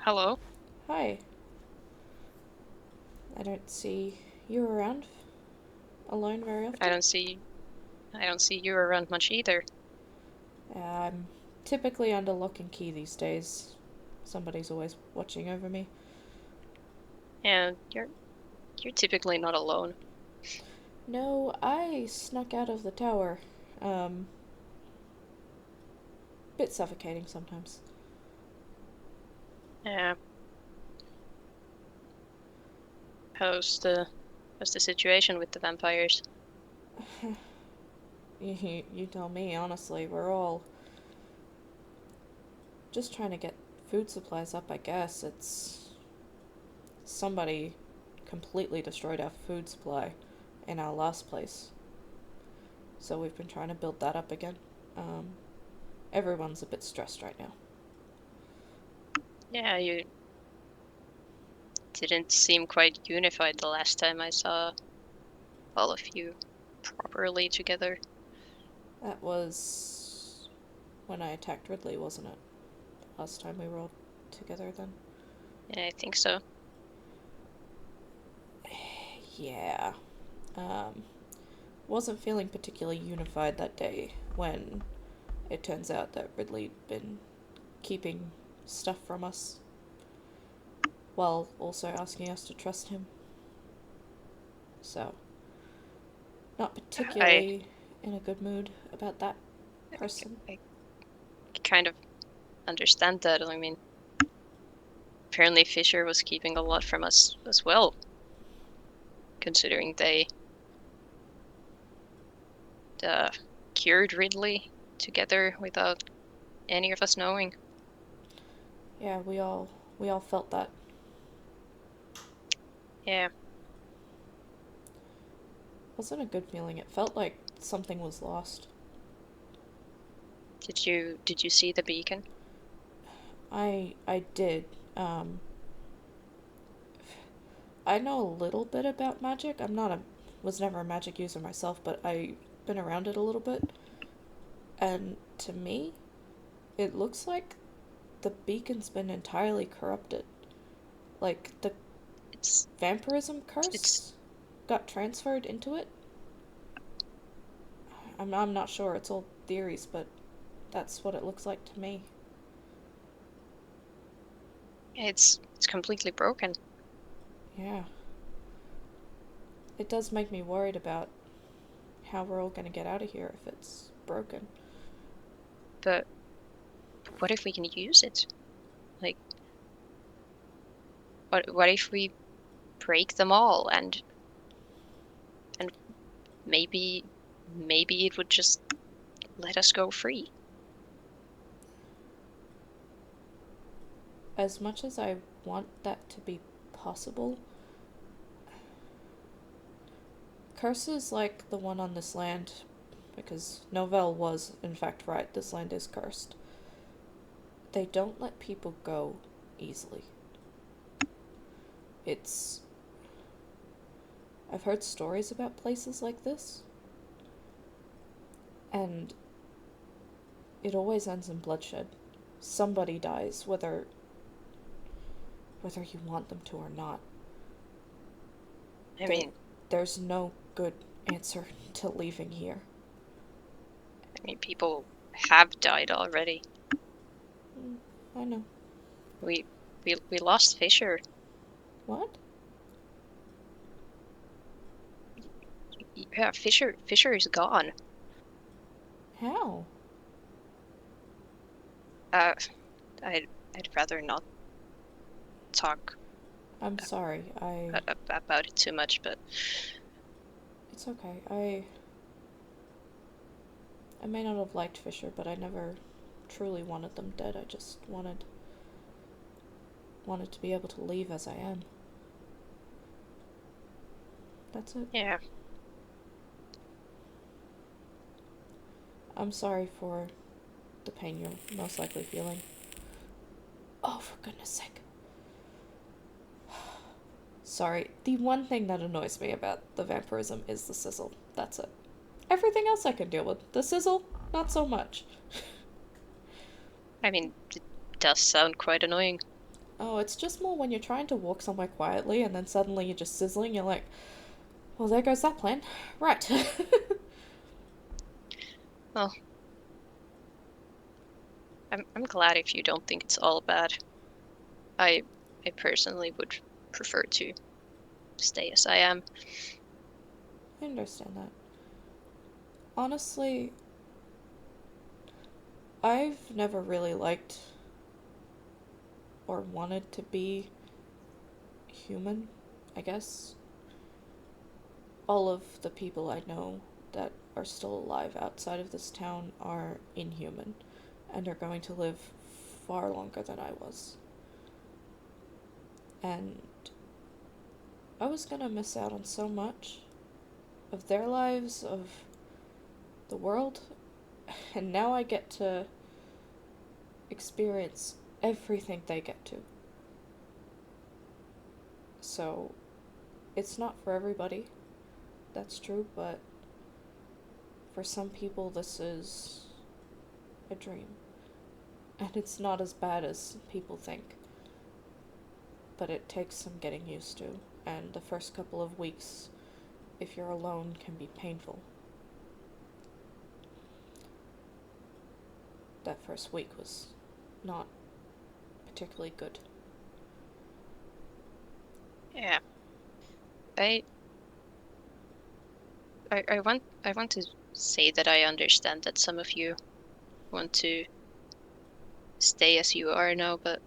Hello. Hi. I don't see you around alone very I often. don't see I don't see you around much either. I'm typically under lock and key these days. Somebody's always watching over me. And you're typically not alone. No, I snuck out of the tower. Um, Bit suffocating sometimes. Yeah. How's the how's the situation with the vampires? You tell me, honestly. We're all just trying to get food supplies up, I guess. It's. Somebody completely destroyed our food supply in our last place. So we've been trying to build that up again. Um, Everyone's a bit stressed right now. Yeah, you didn't seem quite unified the last time I saw all of you properly together. That was when I attacked Ridley, wasn't it? Last time we were all together then? Yeah, I think so. Yeah. Um, wasn't feeling particularly unified that day when it turns out that Ridley'd been keeping stuff from us while also asking us to trust him. So, not I particularly in a good mood about that person. I kind of understand that. I mean, apparently Fisher was keeping a lot from us as well, considering they uh, cured Ridley together without any of us knowing. Yeah, we all felt that. Yeah. Wasn't a good feeling. It felt like something was lost. Did you see the beacon? I did. Um, I know a little bit about magic. I'm not a was never a magic user myself, but I've been around it a little bit. And to me, it looks like the beacon's been entirely corrupted. Like the It's vampirism it's curse got transferred into it. I'm not sure. It's all theories, but that's what it looks like to me. it's completely broken. Yeah. It does make me worried about how we're all going to get out of here if it's broken. But what if we can use it? Like, what if we break them all and maybe it would just let us go free. As much as I want that to be possible, curses like the one on this land, because Novell was in fact right, this land is cursed, they don't let people go easily. It's. I've heard stories about places like this, and it always ends in bloodshed. Somebody dies, whether you want them to or not. I There, mean, there's no good answer to leaving here. people have died already. Mm, I know. We we lost Fisher. What? Yeah, Fisher is gone. How? Uh, I'd rather not talk I'm sorry. about it too much, but It's okay. I may not have liked Fisher, but I never truly wanted them dead. I just wanted to be able to leave as I am. That's it. yeah. I'm sorry for the pain you're most likely feeling. Oh, for goodness sake. Sorry. The one thing that annoys me about the vampirism is the sizzle. That's it. Everything else I can deal with. The sizzle, not so much. I mean, it does sound quite annoying. Oh, it's just more when you're trying to walk somewhere quietly and then suddenly you're just sizzling, you're like, well, there goes that plan. Right. Well, I'm glad if you don't think it's all bad. I I personally would prefer to stay as I am. I understand that. Honestly, I've never really liked or wanted to be human, I guess. All of the people I know that are still alive outside of this town are inhuman and are going to live far longer than I was. And I was gonna miss out on so much of their lives, of the world, and now I get to experience everything they get to. So, it's not for everybody, that's true, but for some people, this is a dream. And it's not as bad as people think, but it takes some getting used to, and the first couple of weeks, if you're alone, can be painful. That first week was not particularly good. Yeah. I I want to say that I understand that some of you want to stay as you are now, but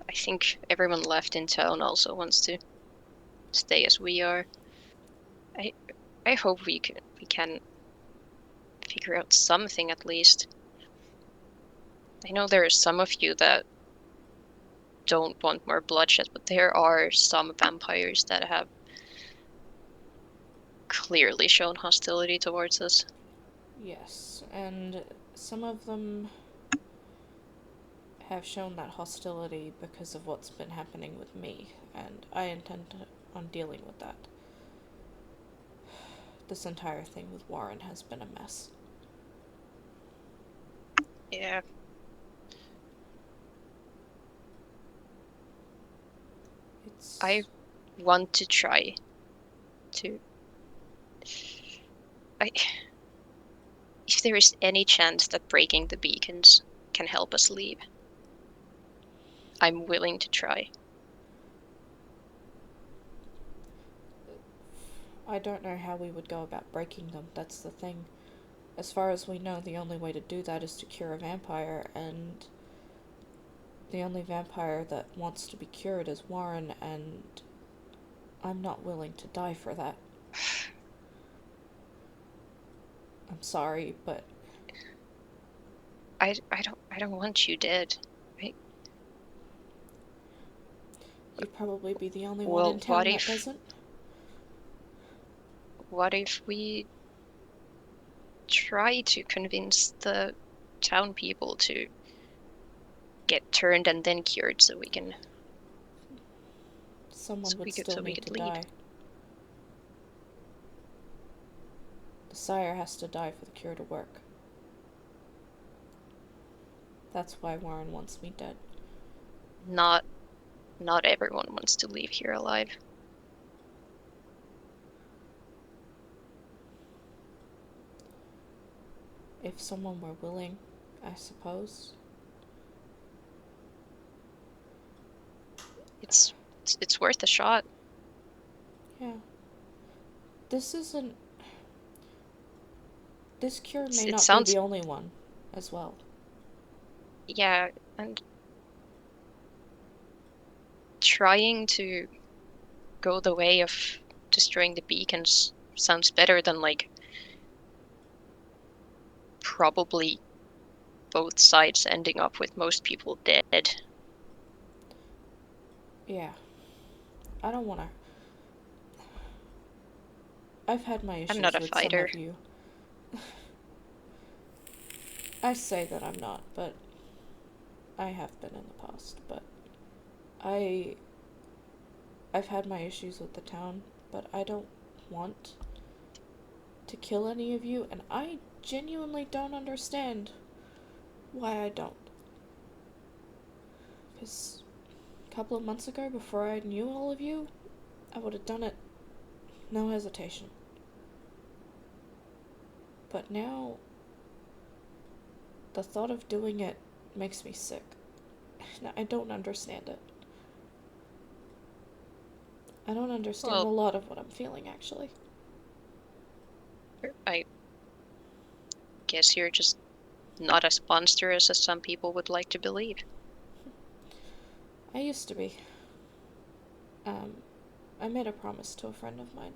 I think everyone left in town also wants to stay as we are. I I hope we can figure out something at least. I know there are some of you that don't want more bloodshed, but there are some vampires that have clearly shown hostility towards us. Yes, and some of them have shown that hostility because of what's been happening with me, and I intend on dealing with that. This entire thing with Warren has been a mess. Yeah, I It's. want to try to. I, if there is any chance that breaking the beacons can help us leave, I'm willing to try. I don't know how we would go about breaking them, that's the thing. As far as we know, the only way to do that is to cure a vampire, and the only vampire that wants to be cured is Warren, and I'm not willing to die for that. I'm sorry, but I don't want you dead. I, you'd probably be the only one in well, what town that if doesn't. what if we try to convince the town people to get turned and then cured so we can Someone would still so we need could to leave? die. The sire has to die for the cure to work. That's why Warren wants me dead. Not not everyone wants to leave here alive. If someone were willing, I suppose. It's worth a shot. Yeah. This isn't. This cure may It not be sounds, the only one, as well. yeah, and trying to go the way of destroying the beacons sounds better than like probably both sides ending up with most people dead. Yeah. I don't wanna. I've had my I'm not issues a with some fighter. of you. I say that I'm not, but I have been in the past. But I. I've had my issues with the town, but I don't want to kill any of you, and I genuinely don't understand why I don't. Because a couple of months ago, before I knew all of you, I would have done it, no hesitation. But now, the thought of doing it makes me sick. I don't understand it. I don't understand a Well, lot of what I'm feeling, actually. I guess you're just not as monstrous as some people would like to believe. I used to be. I made a promise to a friend of mine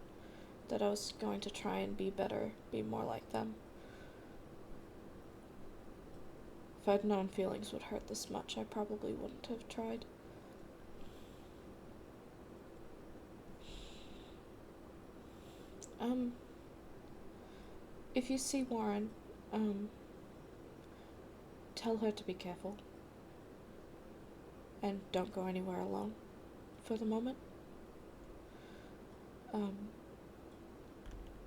that I was going to try and be better, be more like them. If I'd known feelings would hurt this much, I probably wouldn't have tried. If you see Warren, tell her to be careful. And don't go anywhere alone for the moment.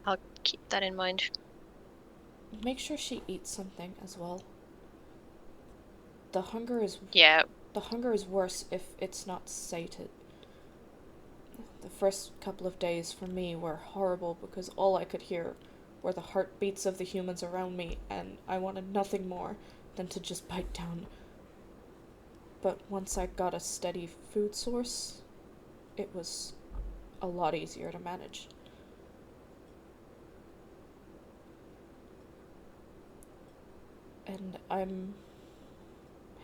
I'll keep that in mind. Make sure she eats something as well. The hunger is worse if it's not sated. The first couple of days for me were horrible because all I could hear were the heartbeats of the humans around me, and I wanted nothing more than to just bite down. But once I got a steady food source, it was a lot easier to manage. And I'm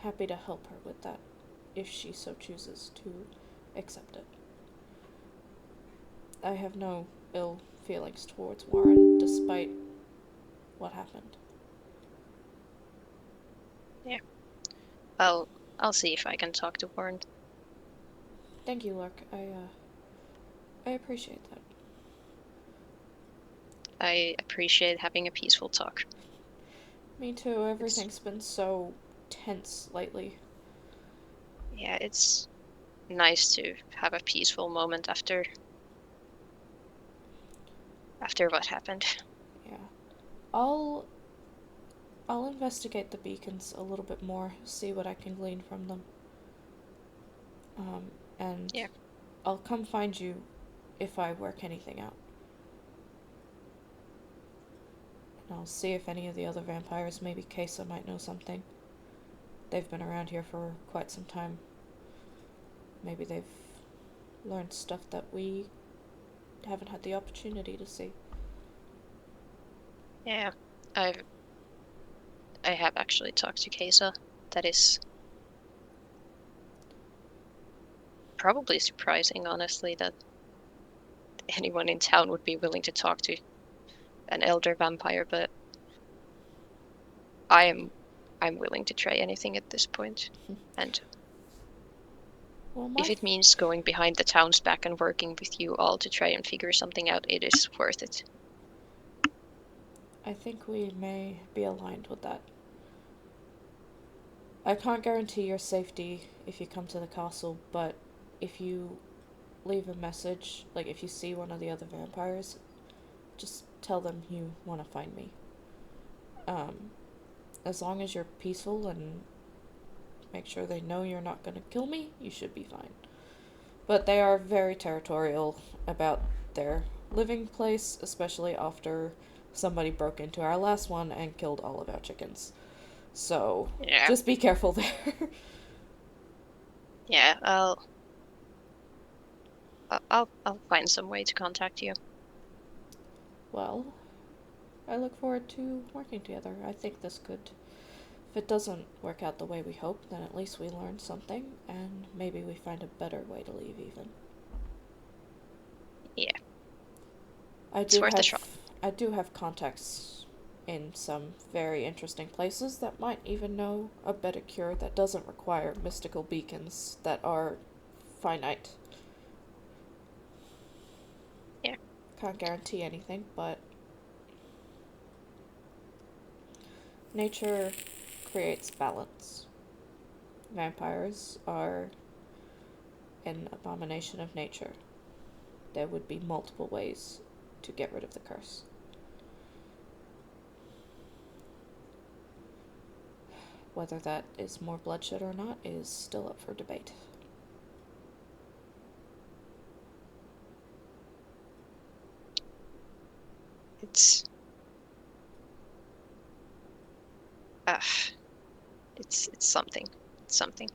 happy to help her with that, if she so chooses to accept it. I have no ill feelings towards Warren, despite what happened. Yeah. I'll see if I can talk to Warren. Thank you, Lark. I appreciate that. I appreciate having a peaceful talk. Me too. Everything's been so tense lately. Yeah, it's nice to have a peaceful moment after what happened. Yeah. I'll I'll investigate the beacons a little bit more, see what I can glean from them. And Yeah. I'll come find you if I work anything out. And I'll see if any of the other vampires, maybe Kesa might know something. They've been around here for quite some time. Maybe they've learned stuff that we haven't had the opportunity to see. Yeah. I have actually talked to Kesa. That is probably surprising, honestly, that anyone in town would be willing to talk to an elder vampire, but I'm willing to try anything at this point. And Well, if it means going behind the town's back and working with you all to try and figure something out, it is worth it. I think we may be aligned with that. I can't guarantee your safety if you come to the castle, but if you leave a message, like if you see one of the other vampires, just tell them you want to find me. As long as you're peaceful and make sure they know you're not going to kill me, you should be fine. But they are very territorial about their living place, especially after somebody broke into our last one and killed all of our chickens. So, Yeah. just be careful there. Yeah, I'll find some way to contact you. Well, I look forward to working together. I think this could, if it doesn't work out the way we hope, then at least we learn something, and maybe we find a better way to leave even. Yeah. I It's do worth a have shot. I do have contacts in some very interesting places that might even know a better cure that doesn't require mystical beacons that are finite. Yeah. Can't guarantee anything, but nature creates balance. Vampires are an abomination of nature. There would be multiple ways to get rid of the curse. Whether that is more bloodshed or not is still up for debate. It's uh, it's something. It's something.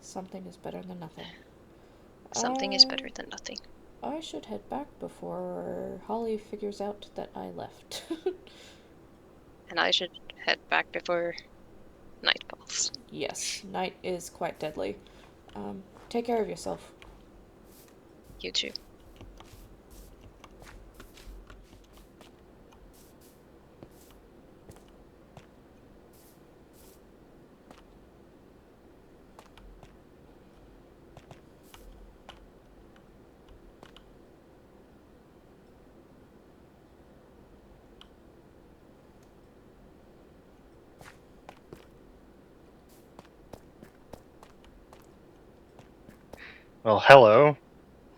Something is better than nothing. Something is better than nothing. I should head back before Holly figures out that I left. And I should head back before night falls. Yes, night is quite deadly. Take care of yourself. You too. Well, hello.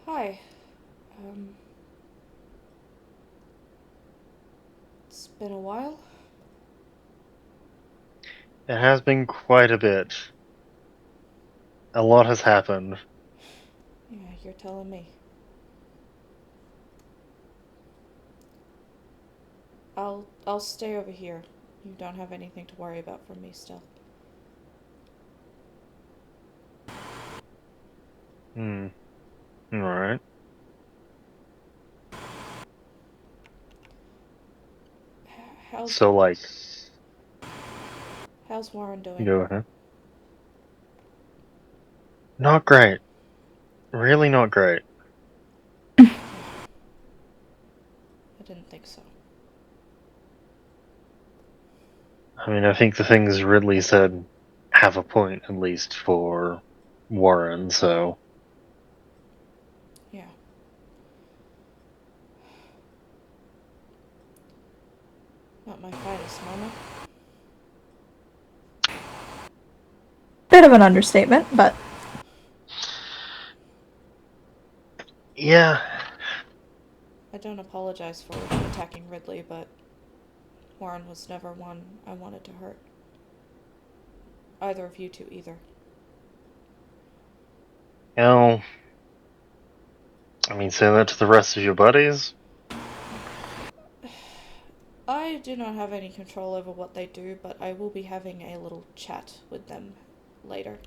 Hi. It's been a while. It has been quite a bit. A lot has happened. Yeah, you're telling me. I'll stay over here. You don't have anything to worry about from me still. Alright. How's So, like, how's Warren doing? go ahead. Not great. Really not great. I didn't think so. I mean, I think the things Ridley said have a point, at least for Warren, so. Yeah. Not my finest moment. Bit of an understatement, but Yeah. I don't apologize for attacking Ridley, but Warren was never one I wanted to hurt. Either of you two, either. You I mean, say that to the rest of your buddies. I do not have any control over what they do, but I will be having a little chat with them later.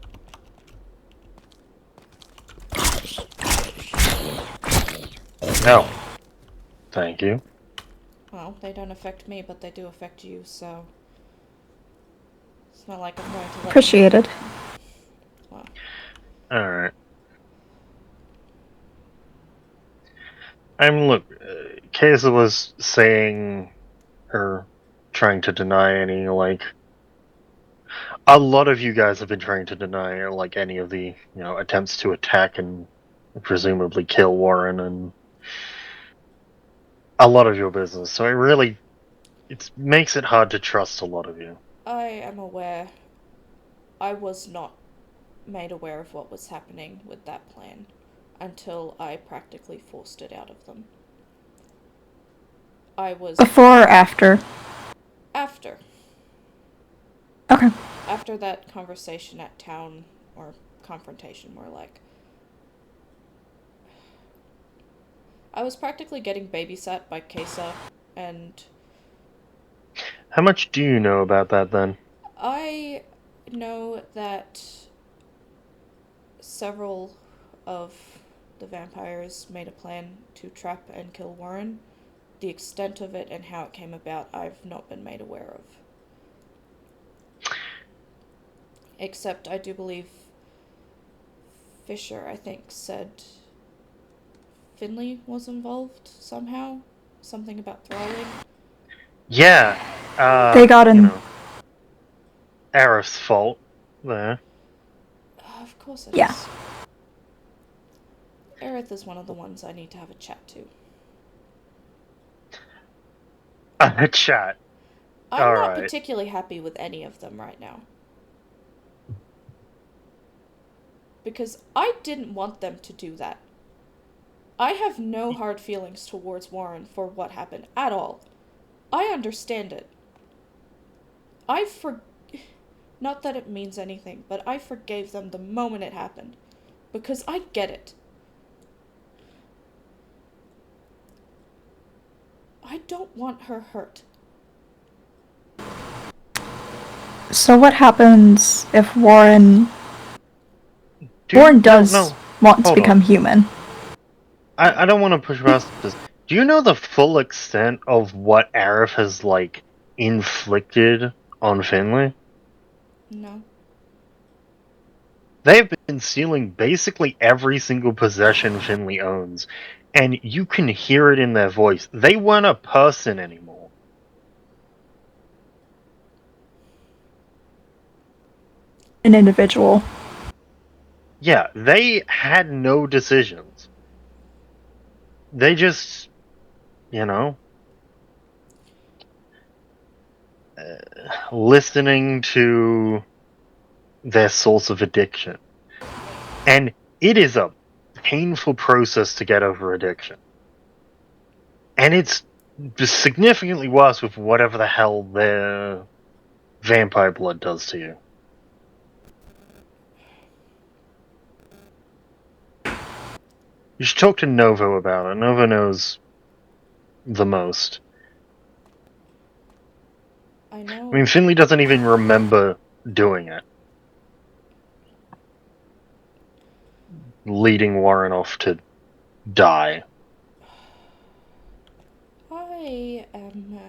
No. Thank you. Well, they don't affect me, but they do affect you, so it's not like I'm going to let appreciated. Well, Alright. Look, Kaysa was saying, or trying to deny any, like, a lot of you guys have been trying to deny, like, any of the, attempts to attack and presumably kill Warren and a lot of your business. So it makes it hard to trust a lot of you. I am aware. I was not made aware of what was happening with that plan until I practically forced it out of them. I was Before or after? after. Okay. After that conversation at town, or confrontation more like. I was practically getting babysat by Kesa, and How much do you know about that then? I know that several of the vampires made a plan to trap and kill Warren. The extent of it and how it came about, I've not been made aware of. Except I do believe Fisher, I think, said Finley was involved somehow. Something about thralling. Yeah. They got in. Aerith's fault there. Of course it Yeah. is. Aerith is one of the ones I need to have a chat to. A chat. I'm not Alright. particularly happy with any of them right now. Because I didn't want them to do that. I have no hard feelings towards Warren for what happened at all. I understand it. Not that it means anything, but I forgave them the moment it happened. Because I get it. I don't want her hurt. So what happens if Warren does want to Hold become on. human? I don't want to push past this. Do you know the full extent of what Aerith has, like, inflicted on Finley? No. They've been stealing basically every single possession Finley owns, and you can hear it in their voice. They weren't a person anymore. An individual. Yeah, they had no decisions. They just, you know, listening to their source of addiction. And it is a painful process to get over addiction. And it's significantly worse with whatever the hell their vampire blood does to you. You should talk to Novo about it. Novo knows the most. I know. I mean, Finley doesn't even remember doing it. Leading Warren off to die. I am...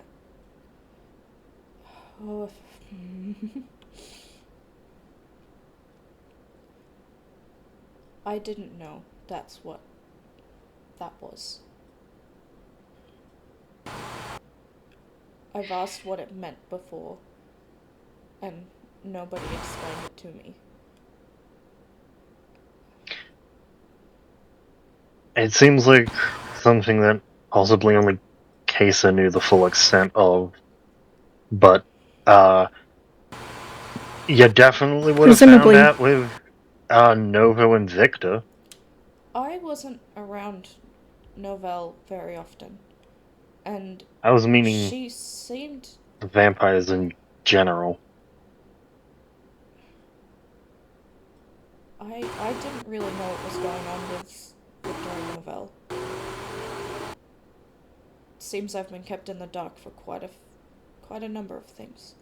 Oh... I didn't know that's what that was. I've asked what it meant before, and nobody explained it to me. It seems like something that possibly only Kesa knew the full extent of. But, you definitely would have found Presumably. out with Novo and Victor. I wasn't around Novelle very often, and I was meaning she seemed... vampires in general. I didn't really know what was going on with Victor and Novelle. Seems I've been kept in the dark for quite a number of things.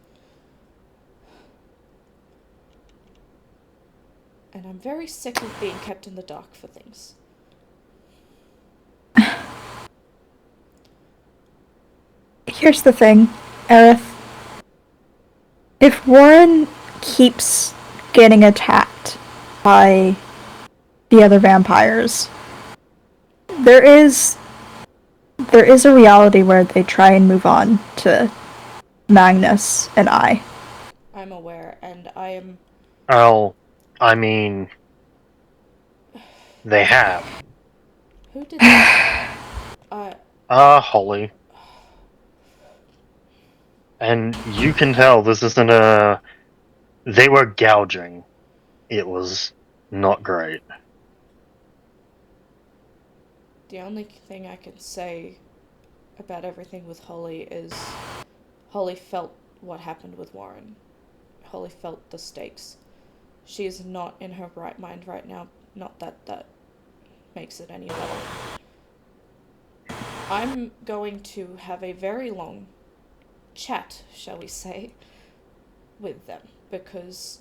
And I'm very sick of being kept in the dark for things. Here's the thing, Aerith. If Warren keeps getting attacked by the other vampires, there is a reality where they try and move on to Magnus and I. I'm aware, and I am... Oh, I mean, they have. Who did that? Holly. And you can tell this isn't a... They were gouging. It was not great. The only thing I can say about everything with Holly is Holly felt what happened with Warren. Holly felt the stakes. She is not in her right mind right now. Not that that makes it any better. I'm going to have a very long chat, shall we say, with them, because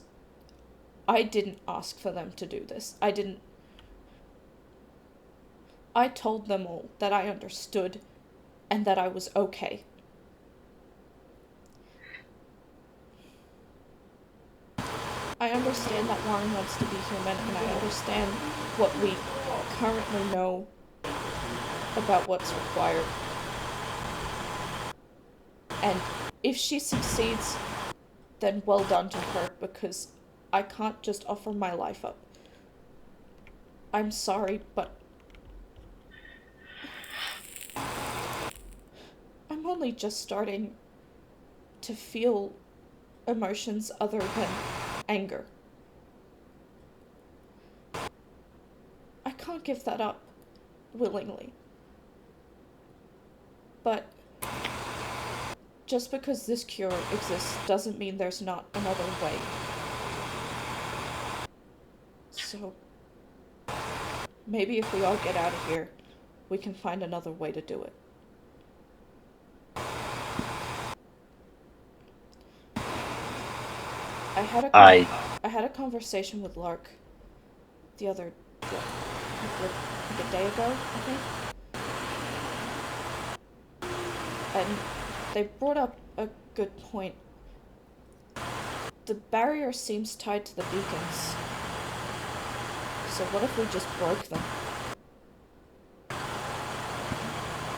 I didn't ask for them to do this. I told them all that I understood and that I was okay. I understand that Warren wants to be human, and I understand what we currently know about what's required. And if she succeeds, then well done to her, because I can't just offer my life up. I'm sorry, but I'm only just starting to feel emotions other than anger. I can't give that up willingly. But just because this cure exists doesn't mean there's not another way. So, maybe if we all get out of here, we can find another way to do it. I had a conversation with Lark the day ago, I think. And they brought up a good point. The barrier seems tied to the beacons. So what if we just broke them?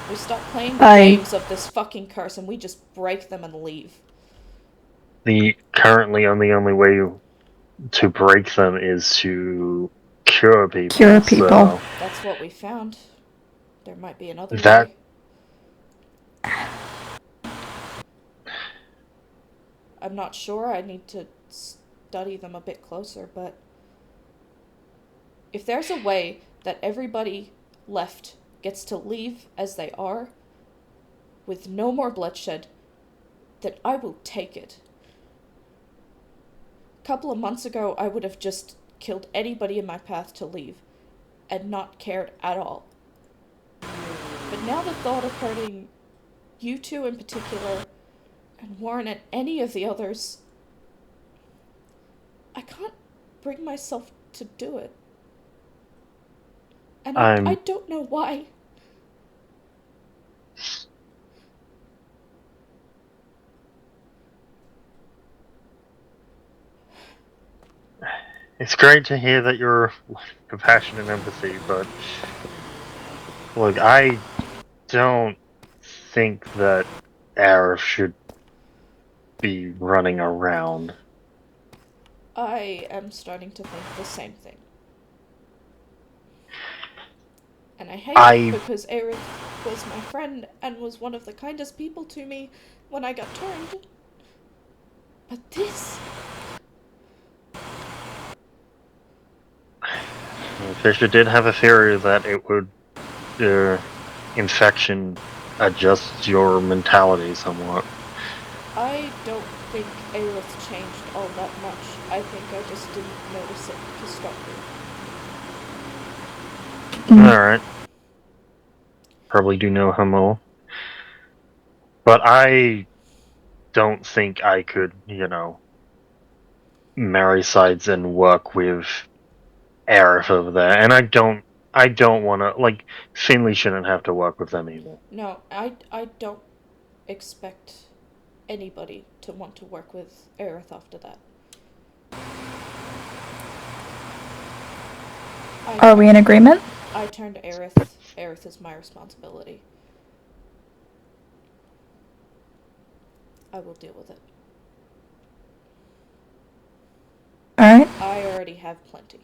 We stop playing the games of this fucking curse and we just break them and leave. Currently the only way to break them is to cure people. So that's what we found. There might be another way. I'm not sure. I need to study them a bit closer, but if there's a way that everybody left gets to leave as they are, with no more bloodshed, then I will take it. A couple of months ago, I would have just killed anybody in my path to leave, and not cared at all. But now the thought of hurting you two in particular, and Warren and any of the others, I can't bring myself to do it. And I don't know why. It's great to hear that you're compassion and empathy, but look, I don't think that Arif should be running around. I am starting to think the same thing. And I hate it because Aerith was my friend and was one of the kindest people to me when I got turned. But this... Fisher did have a theory that it would, infection adjusts your mentality somewhat. I don't think Aerith changed all that much. I think I just didn't notice it to start with. Alright. Probably do know her more. But I don't think I could, marry sides and work with Aerith over there. And I don't want to, Finley shouldn't have to work with them either. No, I don't expect anybody to want to work with Aerith after that. Are we in agreement? I turned to Aerith. Aerith is my responsibility. I will deal with it. Alright. I already have plenty.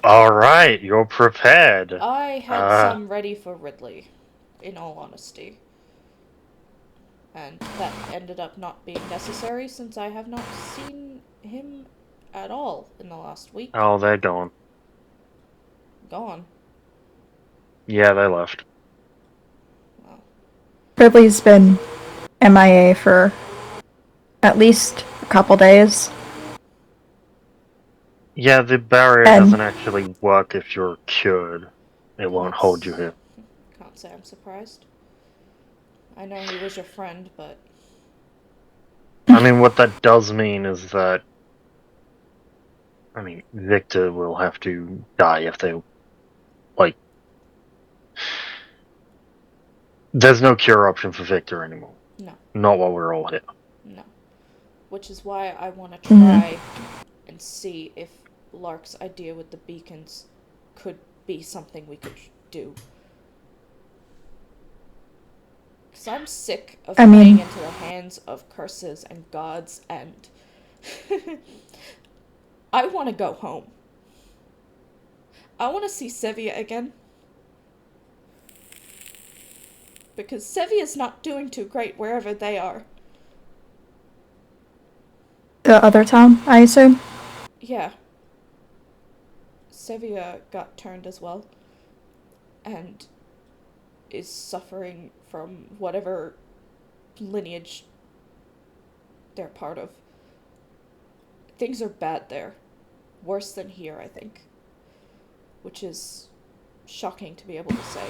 Alright, you're prepared. I had some ready for Ridley, in all honesty. And that ended up not being necessary since I have not seen him at all in the last week. Oh, they're gone. Gone? Yeah, they left. Wow. Ridley's been MIA for at least a couple days. Yeah, the barrier doesn't actually work if you're cured. It won't hold you here. Can't say I'm surprised. I know he was your friend, but... I mean, what that does mean is that... Victor will have to die if they... There's no cure option for Victor anymore. No. Not while we're all here. No. Which is why I want to try and see if Lark's idea with the beacons could be something we could do. Because I'm sick of playing into the hands of curses and gods, and I want to go home. I want to see Sevia again. Because Sevia's not doing too great wherever they are. The other town, I assume? Yeah. Sevia got turned as well. And is suffering from whatever lineage they're part of. Things are bad there. Worse than here, I think. Which is shocking to be able to say.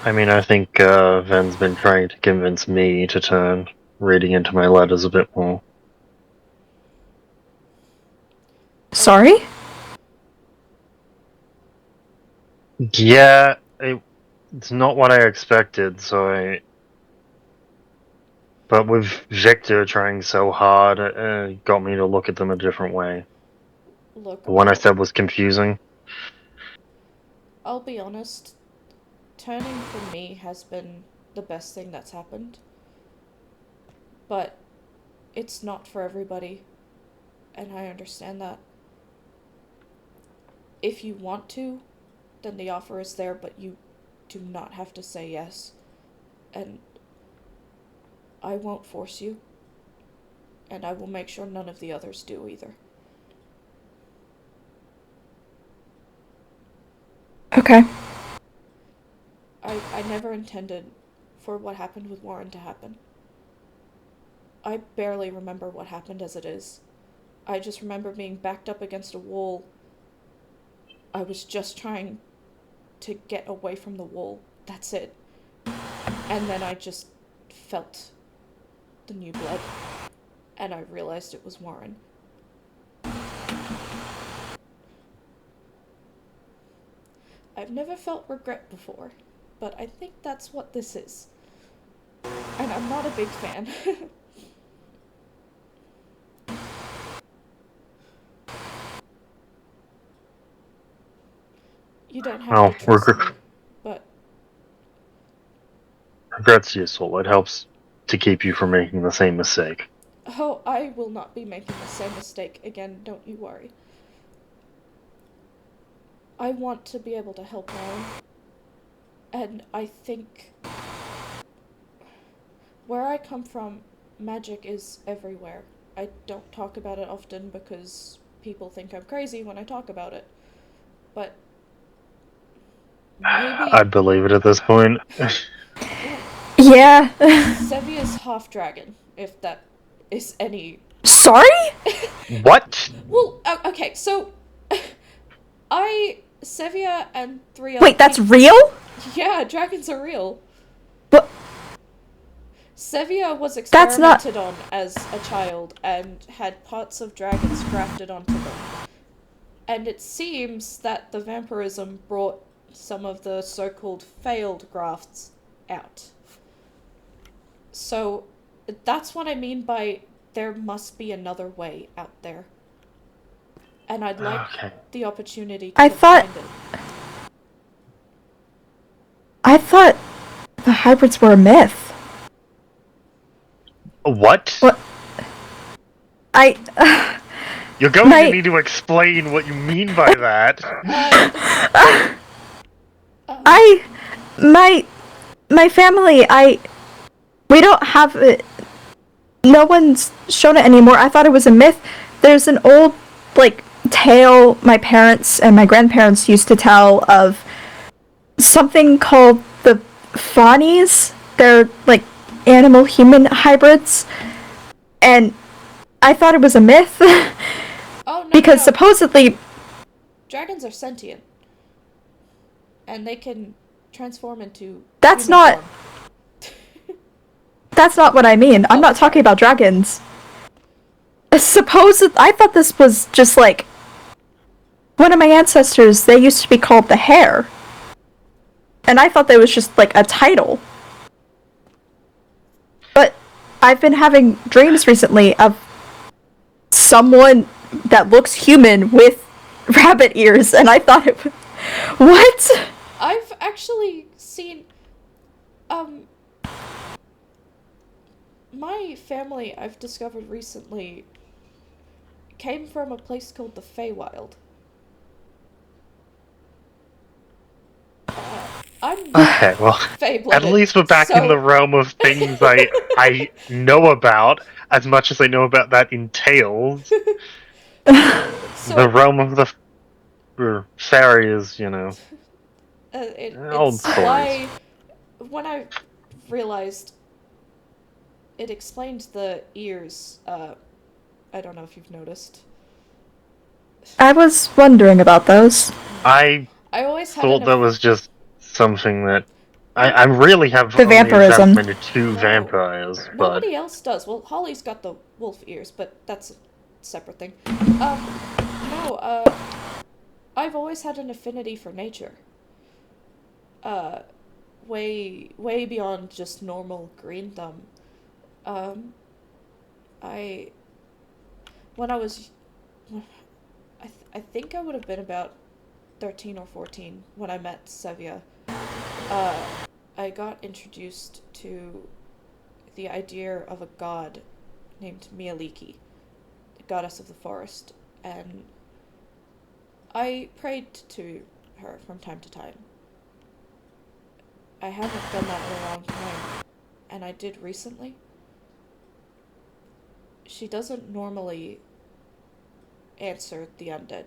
I mean, I think Ven's been trying to convince me to turn reading into my letters a bit more. Sorry? Yeah, it's not what I expected, But with Victor trying so hard, it got me to look at them a different way. Look, The one I said was confusing. I'll be honest. Turning for me has been the best thing that's happened. But it's not for everybody. And I understand that. If you want to, then the offer is there, but you do not have to say yes. And I won't force you. And I will make sure none of the others do either. Okay. I never intended for what happened with Warren to happen. I barely remember what happened as it is. I just remember being backed up against a wall. I was just trying to get away from the wall. That's it. And then I just felt the new blood. And I realized it was Warren. I've never felt regret before, but I think that's what this is. And I'm not a big fan. You don't have to trust me, but... Regret's useful. It helps to keep you from making the same mistake. Oh, I will not be making the same mistake again, don't you worry. I want to be able to help Warren. And I think... where I come from, magic is everywhere. I don't talk about it often because people think I'm crazy when I talk about it. But... maybe... I'd believe it at this point. Yeah. Sevia's half dragon, if that is any... Sorry? What? Well, okay, so... Sevia and 3 other Wait, that's real? Yeah, dragons are real. But Sevia was That's not- experimented on as a child and had parts of dragons grafted onto them. And it seems that the vampirism brought some of the so-called failed grafts out. So, that's what I mean by there must be another way out there. And I'd like the opportunity to find it. I thought the hybrids were a myth. What? What? You're going to need to explain what you mean by that. My family, we don't have it. No one's shown it anymore. I thought it was a myth. There's an old, tale my parents and my grandparents used to tell of something called the Fawnies. They're, animal-human hybrids. And I thought it was a myth. Oh, no, because no. supposedly... Dragons are sentient. And they can transform into... That's not what I mean. I'm not talking about dragons. I thought this was just one of my ancestors, they used to be called the Hare. And I thought that was just a title. But I've been having dreams recently of someone that looks human with rabbit ears, and I thought it was... What? I've actually seen... my family, I've discovered recently, came from a place called the Feywild. I'm Okay, well, Fey-blooded, at least we're back in the realm of things I know about, as much as I know about that entails. The realm of the fairies, Old It's stories. why when I realized it explained the ears. I don't know if you've noticed. I was wondering about those. I I always had thought an. that was just something that Well, I really have The only vampirism. examined 2 No. vampires, but Nobody else does. Well, Holly's got the wolf ears, but that's a separate thing. No, I've always had an affinity for nature. Uh, way beyond just normal green thumb. Um, I when I was, I think I would have been about 13 or 14 when I met Sevia. Uh, I got introduced to the idea of a god named Mialiki, the goddess of the forest, and I prayed to her from time to time. I haven't done that in a long time, and I did recently. She doesn't normally answer the undead.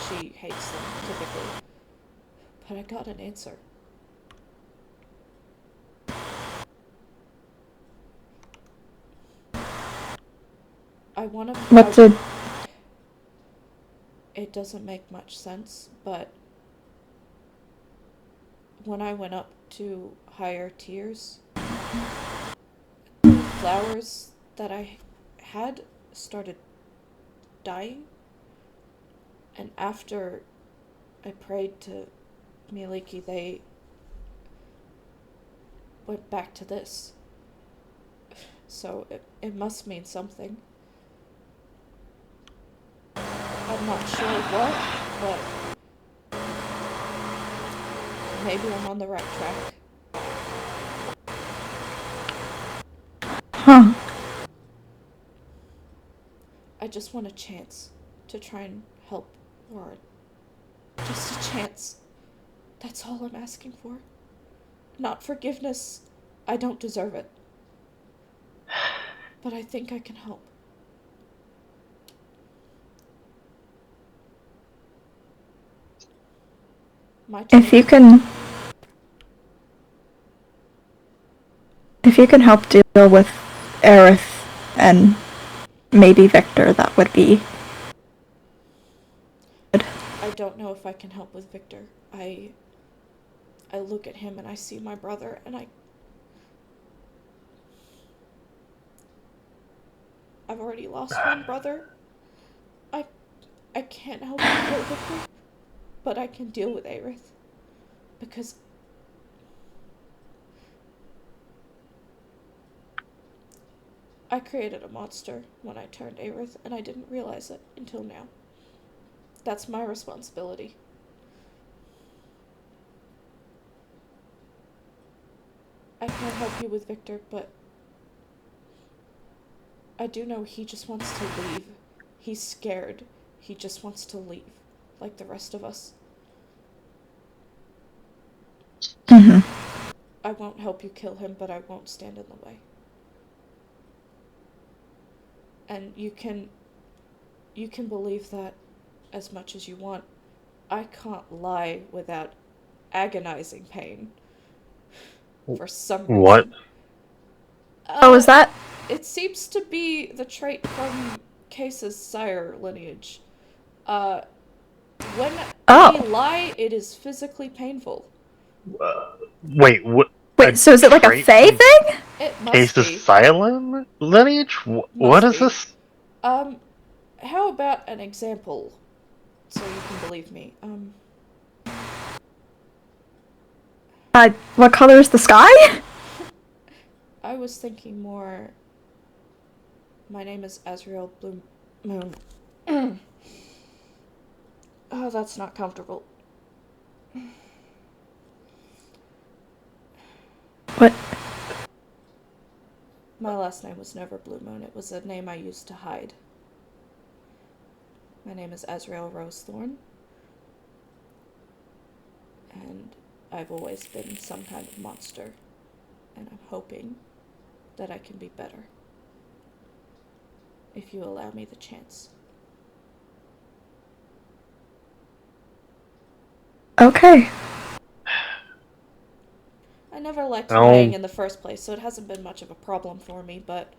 She hates them, typically. But I got an answer. I want to. What did... It doesn't make much sense, but when I went up to higher tiers, the flowers that I had started dying, and after I prayed to Miliki, they went back to this. So it must mean something. I'm not sure what, but maybe I'm on the right track. Huh. I just want a chance to try and help Warren. Just a chance. That's all I'm asking for. Not forgiveness. I don't deserve it. But I think I can help. My turn. If you can help deal with Aerith and maybe Victor, that would be good. I don't know if I can help with Victor. I look at him and I see my brother and I've already lost one brother. I can't help but kill Victor, but I can deal with Aerith. Because I created a monster when I turned Aerith, and I didn't realize it until now. That's my responsibility. I can't help you with Victor, but I do know he just wants to leave. He's scared. He just wants to leave, like the rest of us. Mm-hmm. I won't help you kill him, but I won't stand in the way. And you can believe that as much as you want. I can't lie without agonizing pain. For some reason. what? Oh, is that... It seems to be the trait from Case's sire lineage. When we lie, it is physically painful. Wait, what? Wait, so is it like a fae thing? It must Case the be. silent lineage? What is be. this? How about an example, so you can believe me? What color is the sky? I was thinking more. My name is Azrael Blue Moon. Oh, that's not comfortable. What? My last name was never Blue Moon. It was a name I used to hide. My name is Azrael Rosethorn. And I've always been some kind of monster. And I'm hoping that I can be better. If you allow me the chance. Okay. never liked Oh. lying in the first place, so it hasn't been much of a problem for me, but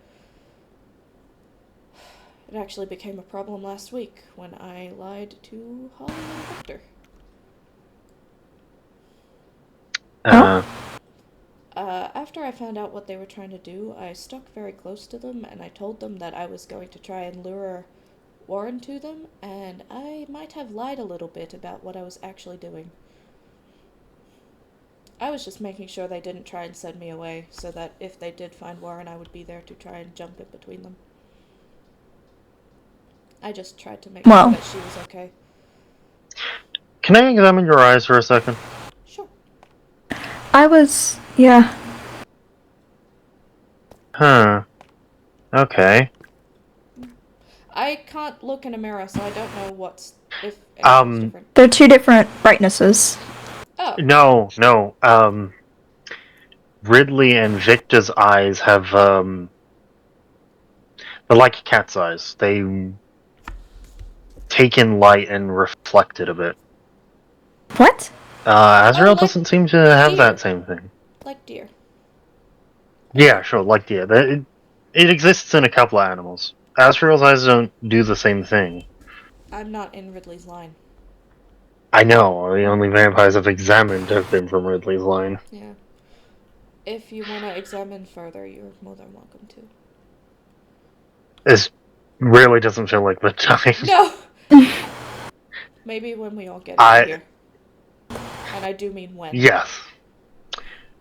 it actually became a problem last week when I lied to Holly and Victor. After I found out what they were trying to do, I stuck very close to them, and I told them that I was going to try and lure Warren to them, and I might have lied a little bit about what I was actually doing. I was just making sure they didn't try and send me away, so that if they did find Warren, I would be there to try and jump in between them. I just tried to make sure that she was okay. Can I examine your eyes for a second? Sure. Yeah. Huh. Okay. I can't look in a mirror, so I don't know if anything's different. They're two different brightnesses. Oh. No. Ridley and Victor's eyes have, they're like cat's eyes. They take in light and reflect it a bit. What? Azrael like doesn't seem to have deer. that same thing. Like deer. Yeah, sure, like deer. It exists in a couple of animals. Azrael's eyes don't do the same thing. I'm not in Ridley's line. I know, the only vampires I've examined have been from Ridley's line. Yeah. If you want to examine further, you're more than welcome to. This really doesn't feel like the time. No! Maybe when we all get out of here. And I do mean when. Yes.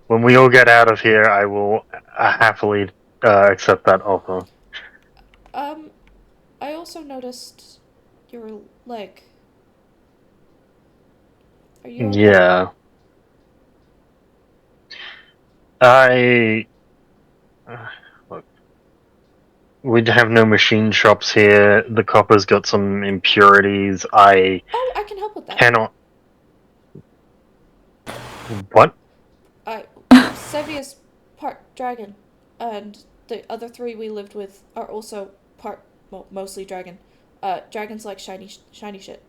When we all get out of here, I will happily accept that offer. I also noticed your leg. Are you okay? Yeah. Look. We have no machine shops here. The copper's got some impurities. Oh, I can help with that. Cannot. What? Sevia's part dragon, and the other three we lived with are also mostly dragon. Dragons like shiny shit.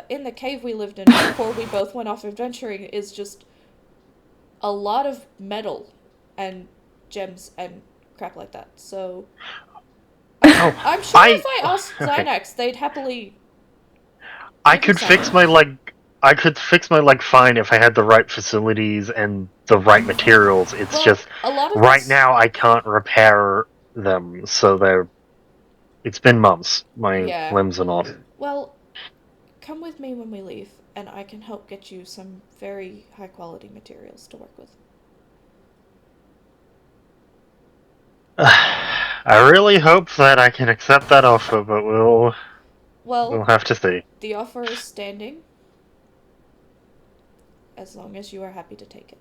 In the cave we lived in before we both went off adventuring is just a lot of metal and gems and crap like that. So I'm sure if I asked Xynax, they'd happily. I could fix my leg. I could fix my leg fine if I had the right facilities and the right materials. It's just right now I can't repair them, so they're. It's been months. My limbs are not. Well, come with me when we leave, and I can help get you some very high quality materials to work with. I really hope that I can accept that offer, but we'll have to see. The offer is standing, as long as you are happy to take it.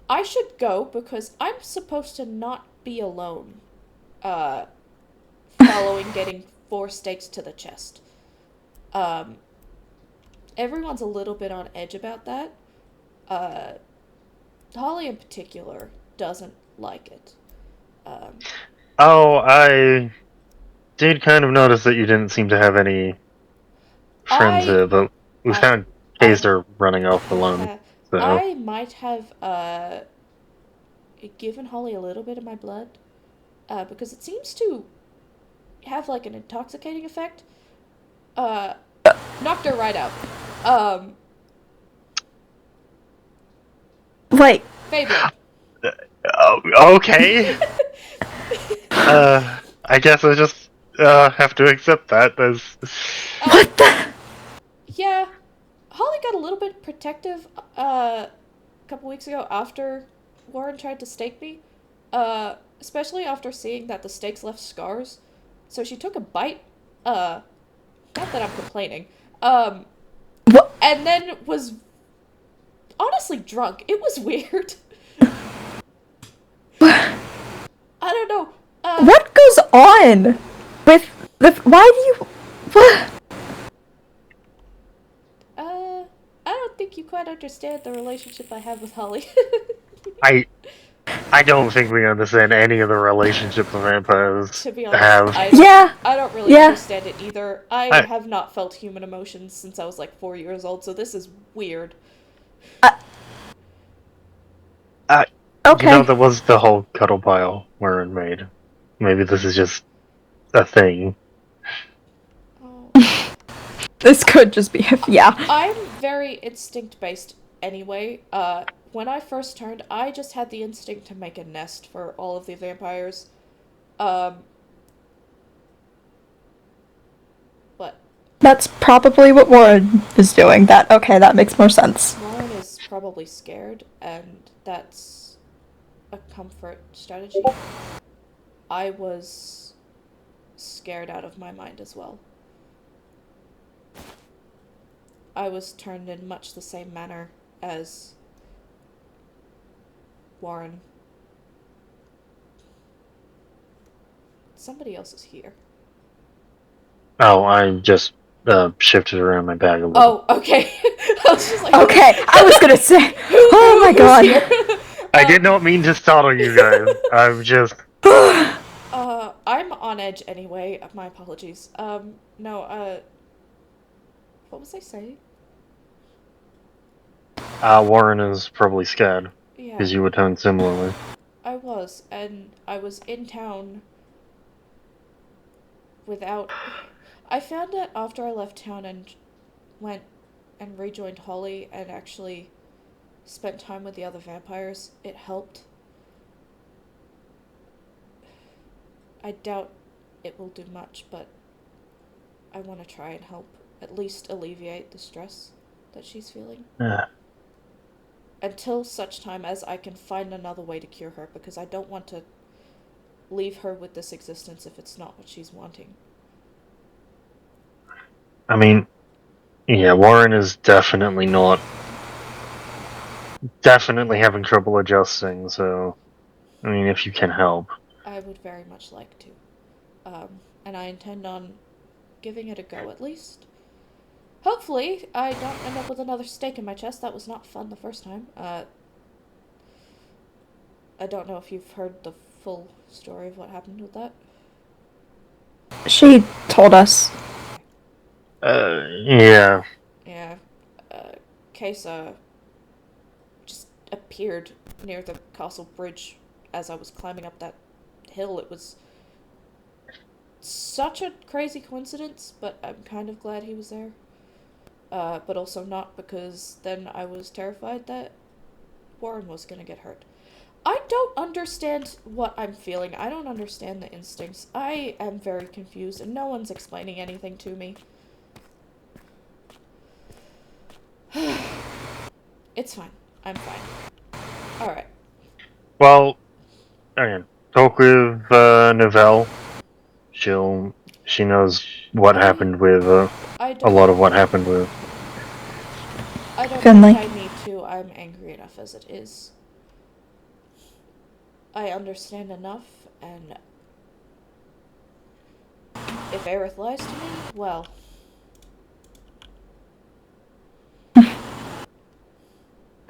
I should go because I'm supposed to not be alone. Following getting 4 stakes to the chest. Everyone's a little bit on edge about that. Holly in particular doesn't like it. I did kind of notice that you didn't seem to have any friends here, but we found Kaiser running off alone. So. I might have given Holly a little bit of my blood, because it seems to have like an intoxicating effect. Knocked her right out. Wait. Fabian. Okay. I guess I just have to accept that. What the? Yeah, Holly got a little bit protective a couple weeks ago after Warren tried to stake me. Especially after seeing that the stakes left scars. So she took a bite. Not that I'm complaining. What? And then was honestly drunk. It was weird. I don't know. What goes on with the? Why do you? What? I don't think you quite understand the relationship I have with Holly. I don't think we understand any of the relationships the vampires to be honest, have. I don't really understand it either. I have not felt human emotions since I was like 4 years old, so this is weird. Okay. there was the whole cuddle pile Warren made. Maybe this is just a thing. Oh. This could just be yeah. I'm very instinct based anyway. When I first turned, I just had the instinct to make a nest for all of the vampires. But That's probably what Warren is doing. That makes more sense. Warren is probably scared, and that's a comfort strategy. I was scared out of my mind as well. I was turned in much the same manner as Warren. Somebody else is here. Oh, I just shifted around my bag a little. Oh, okay. I was just like, Okay, I was gonna say. Oh my god. I did not mean to startle you guys. I'm just. I'm on edge anyway. My apologies. No, what was I saying? Warren is probably scared. Yeah. Because you were toned similarly. I was, and I was in town without. I found that after I left town and went and rejoined Holly and actually spent time with the other vampires, it helped. I doubt it will do much, but I want to try and help at least alleviate the stress that she's feeling. Until such time as I can find another way to cure her, because I don't want to leave her with this existence if it's not what she's wanting. I mean, yeah, Warren is definitely having trouble adjusting, so, I mean, if you can help. I would very much like to. And I intend on giving it a go at least. Hopefully, I don't end up with another stake in my chest. That was not fun the first time. I don't know if you've heard the full story of what happened with that. She told us. Yeah. Yeah. Kesa just appeared near the castle bridge as I was climbing up that hill. It was such a crazy coincidence, but I'm kind of glad he was there. But also not, because then I was terrified that Warren was gonna get hurt. I don't understand what I'm feeling. I don't understand the instincts. I am very confused, and no one's explaining anything to me. It's fine. I'm fine. Alright. Well, again, talk with Novelle. She knows what happened with a lot of what happened with. I don't Finley. think I need to. I'm angry enough as it is. I understand enough, and if Aerith lies to me, well.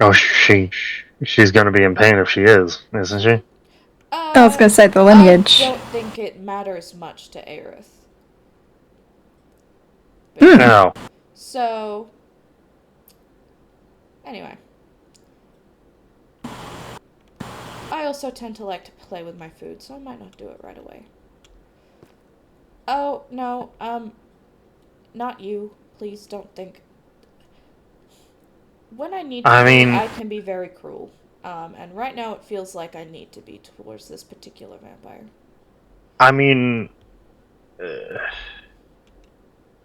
Oh, she's gonna be in pain if she is, isn't she? I was gonna say the lineage. I don't think it matters much to Aerith. No. So, anyway. I also tend to like to play with my food, so I might not do it right away. Oh, no, not you. Please don't think. When I need to I can be very cruel. And right now it feels like I need to be towards this particular vampire. I mean,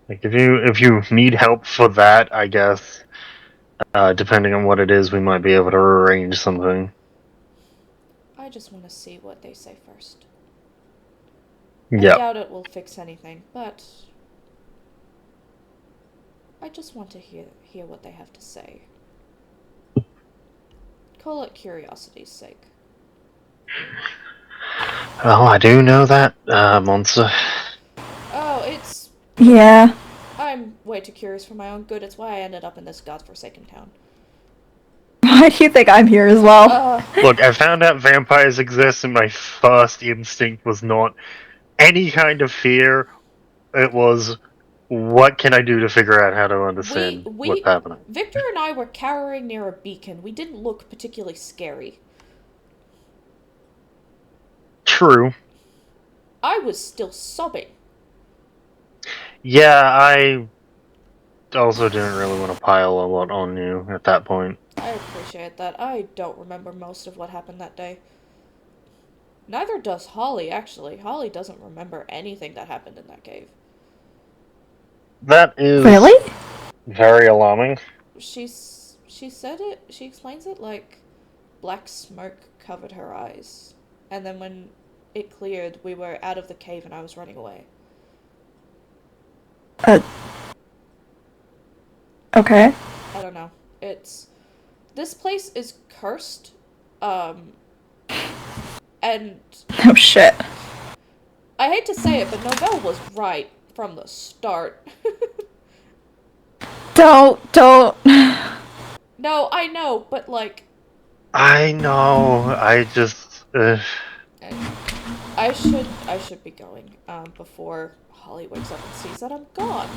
like if you need help for that, I guess, depending on what it is, we might be able to arrange something. I just want to see what they say first. Yeah. I doubt it will fix anything, but I just want to hear what they have to say. Call it curiosity's sake. Well, I do know that monster. Oh, it's... Yeah. I'm way too curious for my own good. It's why I ended up in this godforsaken town. Why do you think I'm here as well? Look, I found out vampires exist, and my first instinct was not any kind of fear. It was, what can I do to figure out how to understand what's happening? Victor and I were cowering near a beacon. We didn't look particularly scary. True. I was still sobbing. Yeah, I also didn't really want to pile a lot on you at that point. I appreciate that. I don't remember most of what happened that day. Neither does Holly, actually. Holly doesn't remember anything that happened in that cave. That is Really? very alarming. She said it, she explains it like black smoke covered her eyes. And then when it cleared, we were out of the cave and I was running away. Okay. I don't know. This place is cursed. And Oh shit. I hate to say it, but Novell was right from the start. Don't. No, I know, but like, I know. I just. I should be going before Holly wakes up and sees that I'm gone.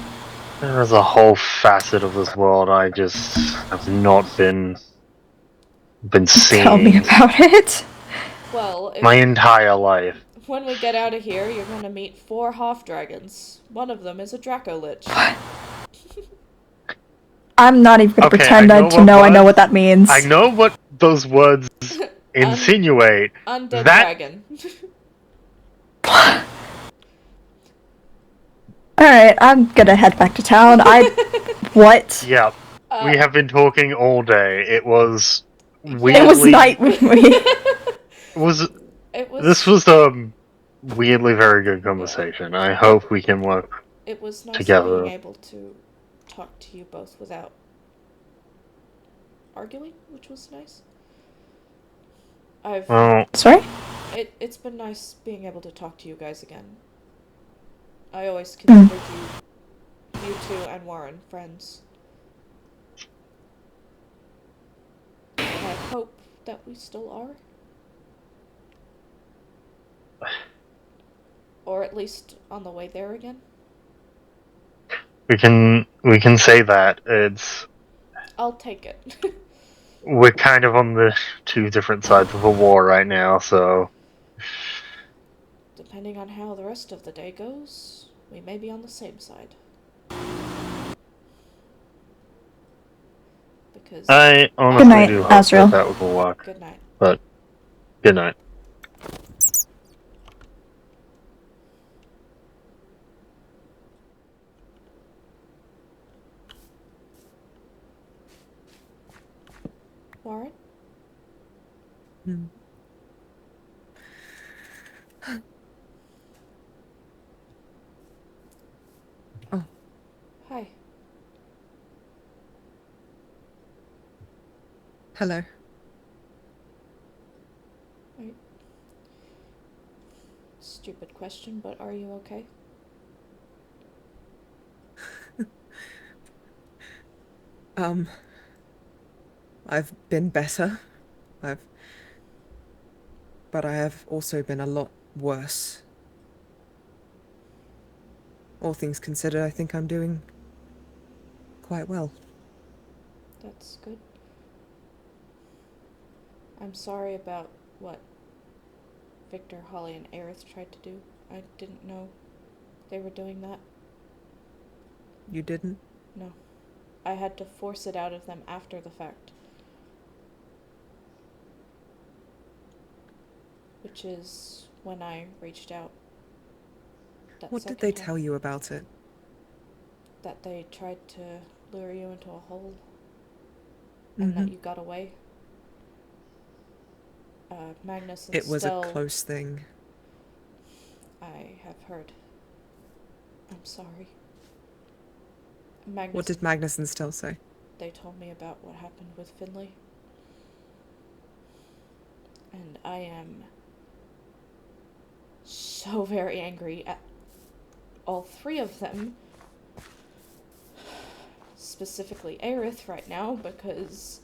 There's a whole facet of this world I just have not been seeing Tell me about it. Well, my entire life. when we get out of here, you're gonna meet 4 half dragons. One of them is a Draco Lich. I'm not even gonna Okay, pretend I know to what know I know words- what that means. I know what those words insinuate. Undead That- dragon. Alright, I'm gonna head back to town. What? Yeah, we have been talking all day. It was weirdly. It was night with me. This was a weirdly very good conversation. I hope we can work. It was nice together. being able to talk to you both without arguing, which was nice. Well, Sorry? It's been nice being able to talk to you guys again. I always considered you two and Warren friends. And I hope that we still are. Or at least on the way there again. we can say that I'll take it. we're kind of on the two different sides of a war right now, so Depending on how the rest of the day goes, we may be on the same side. Because I honestly Good night, do hope Azrael. that will work. good night. But good night. Warren? Oh. Hi. Hello. Stupid question, but are you okay? I've been better. But I have also been a lot worse. All things considered, I think I'm doing quite well. That's good. I'm sorry about what Victor, Holly, and Aerith tried to do. I didn't know they were doing that. You didn't? No. I had to force it out of them after the fact. Which is when I reached out. What did they tell you about it? That they tried to lure you into a hole. And that you got away. Magnus and It was Stell, a close thing. I have heard. I'm sorry. What did Magnus and Stell say? They told me about what happened with Finley. And I am so very angry at all 3 of them. Specifically Aerith right now, because...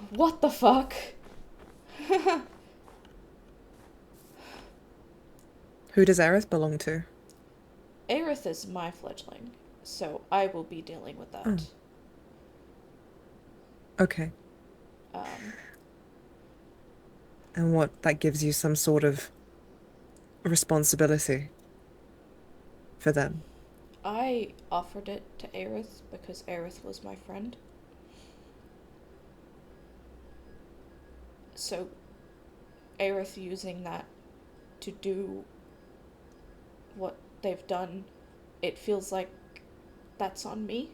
What the fuck? Who does Aerith belong to? Aerith is my fledgling, so I will be dealing with that. Okay. And what, that gives you some sort of a responsibility for them. I offered it to Aerith because Aerith was my friend. So, Aerith using that to do what they've done, it feels like that's on me.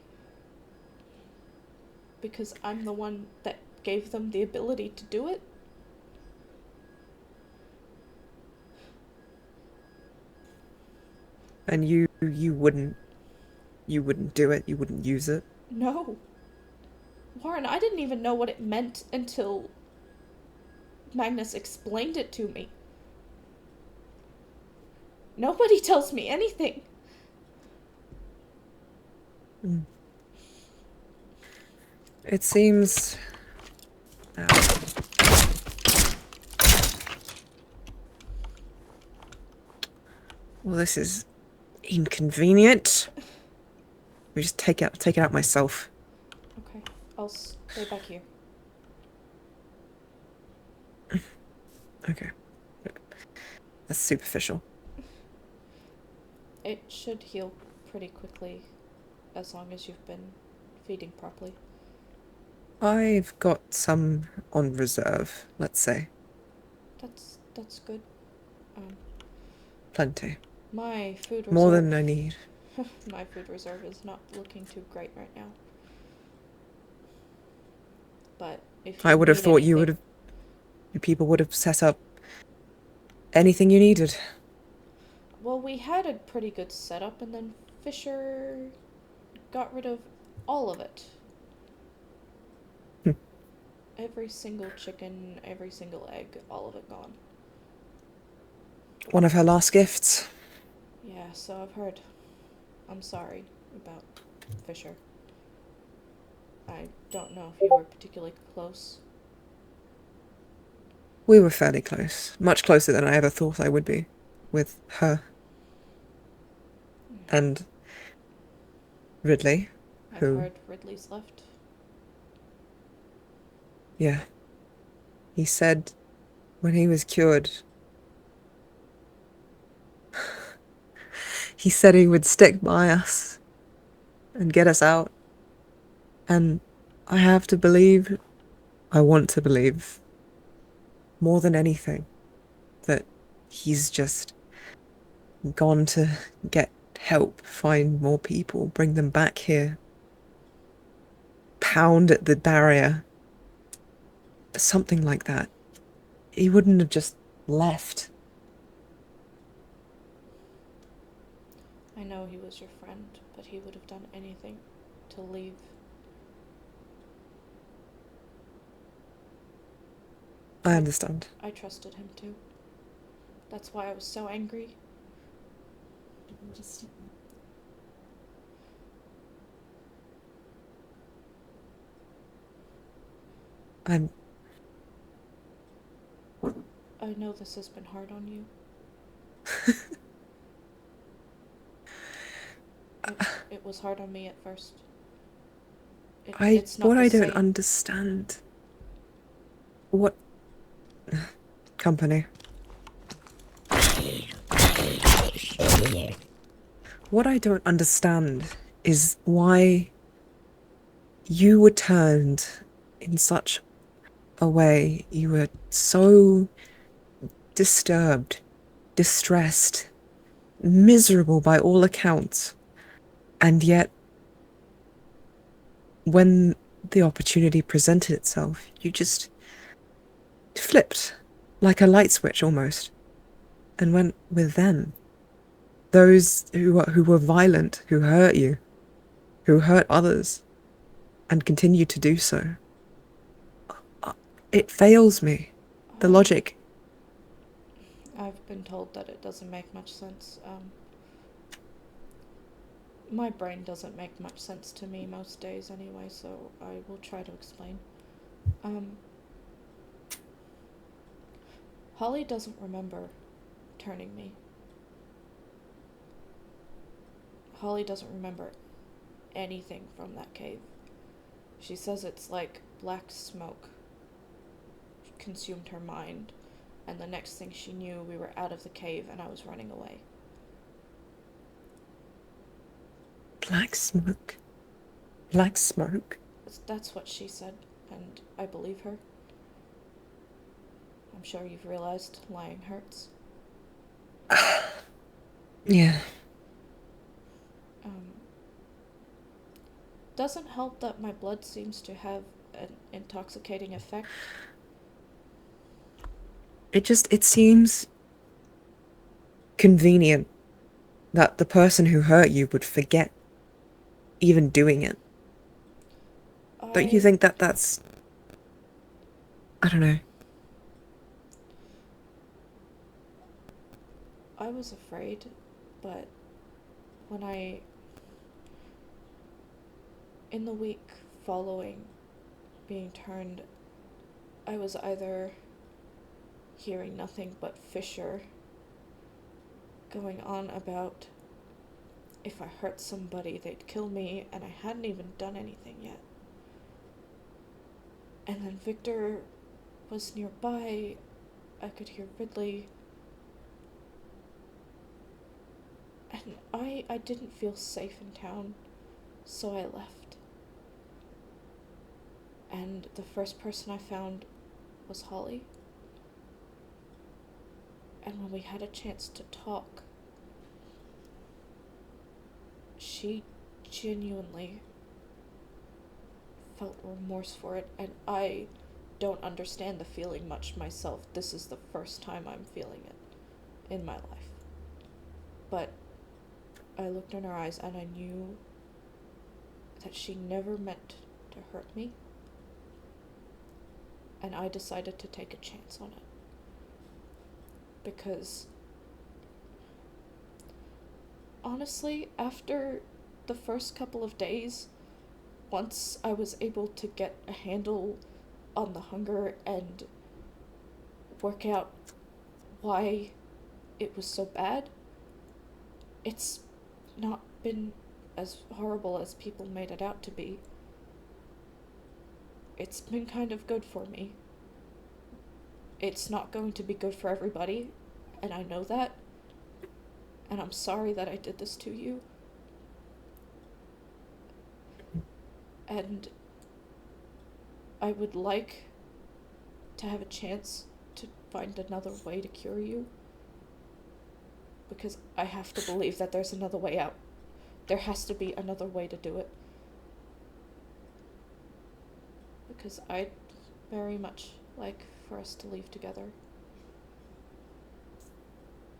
Because I'm the one that gave them the ability to do it. And you wouldn't do it, you wouldn't use it. No. Warren, I didn't even know what it meant until Magnus explained it to me. Nobody tells me anything. It seems... well, this is inconvenient. We just take it out myself. Okay, I'll stay back here. Okay. That's superficial. It should heal pretty quickly as long as you've been feeding properly. I've got some on reserve, let's say. That's good. Plenty. My food reserve... More than I need. My food reserve is not looking too great right now. But if I would have thought you people would have set up anything you needed. Well, we had a pretty good setup, and then Fisher got rid of all of it. Every single chicken, every single egg, all of it gone. One of her last gifts. Yeah, so I've heard. I'm sorry about Fisher. I don't know if you were particularly close. We were fairly close. Much closer than I ever thought I would be. With her. And Ridley. I've who... heard Ridley's left. Yeah. He said when he was cured... he said he would stick by us and get us out. And I have to believe, I want to believe, more than anything, that he's just gone to get help, find more people, bring them back here, pound at the barrier, something like that. He wouldn't have just left. I know he was your friend, but he would have done anything to leave. I understand. I trusted him too. That's why I was so angry. I'm... I know this has been hard on you. It was hard on me at first. It's not what the I don't same. understand... What... Company. What I don't understand is why you were turned in such a way. You were so disturbed, distressed, miserable by all accounts. And yet, when the opportunity presented itself, you just flipped like a light switch almost and went with them. Those who were violent, who hurt you, who hurt others, and continue to do so. It fails me. The logic. I've been told that it doesn't make much sense. My brain doesn't make much sense to me most days anyway, so I will try to explain. Holly doesn't remember turning me. Holly doesn't remember anything from that cave. She says it's like black smoke consumed her mind, And the next thing she knew, we were out of the cave and I was running away. Black smoke? Black smoke? That's what she said, and I believe her. I'm sure you've realized lying hurts. Yeah. Doesn't help that my blood seems to have an intoxicating effect. It seems convenient that the person who hurt you would forget even doing it. Don't you think that that's... I don't know. I was afraid, but when in the week following being turned, I was either hearing nothing but Fisher going on about if I hurt somebody, they'd kill me, and I hadn't even done anything yet. And then Victor was nearby. I could hear Ridley. And I didn't feel safe in town, so I left. And the first person I found was Holly. And when we had a chance to talk, she genuinely felt remorse for it, and I don't understand the feeling much myself. This is the first time I'm feeling it in my life. But I looked in her eyes and I knew that she never meant to hurt me, and I decided to take a chance on it. Because honestly, after the first couple of days, once I was able to get a handle on the hunger and work out why it was so bad, it's not been as horrible as people made it out to be. It's been kind of good for me. It's not going to be good for everybody, and I know that. And I'm sorry that I did this to you. And I would like to have a chance to find another way to cure you. Because I have to believe that there's another way out. There has to be another way to do it. Because I'd very much like for us to leave together.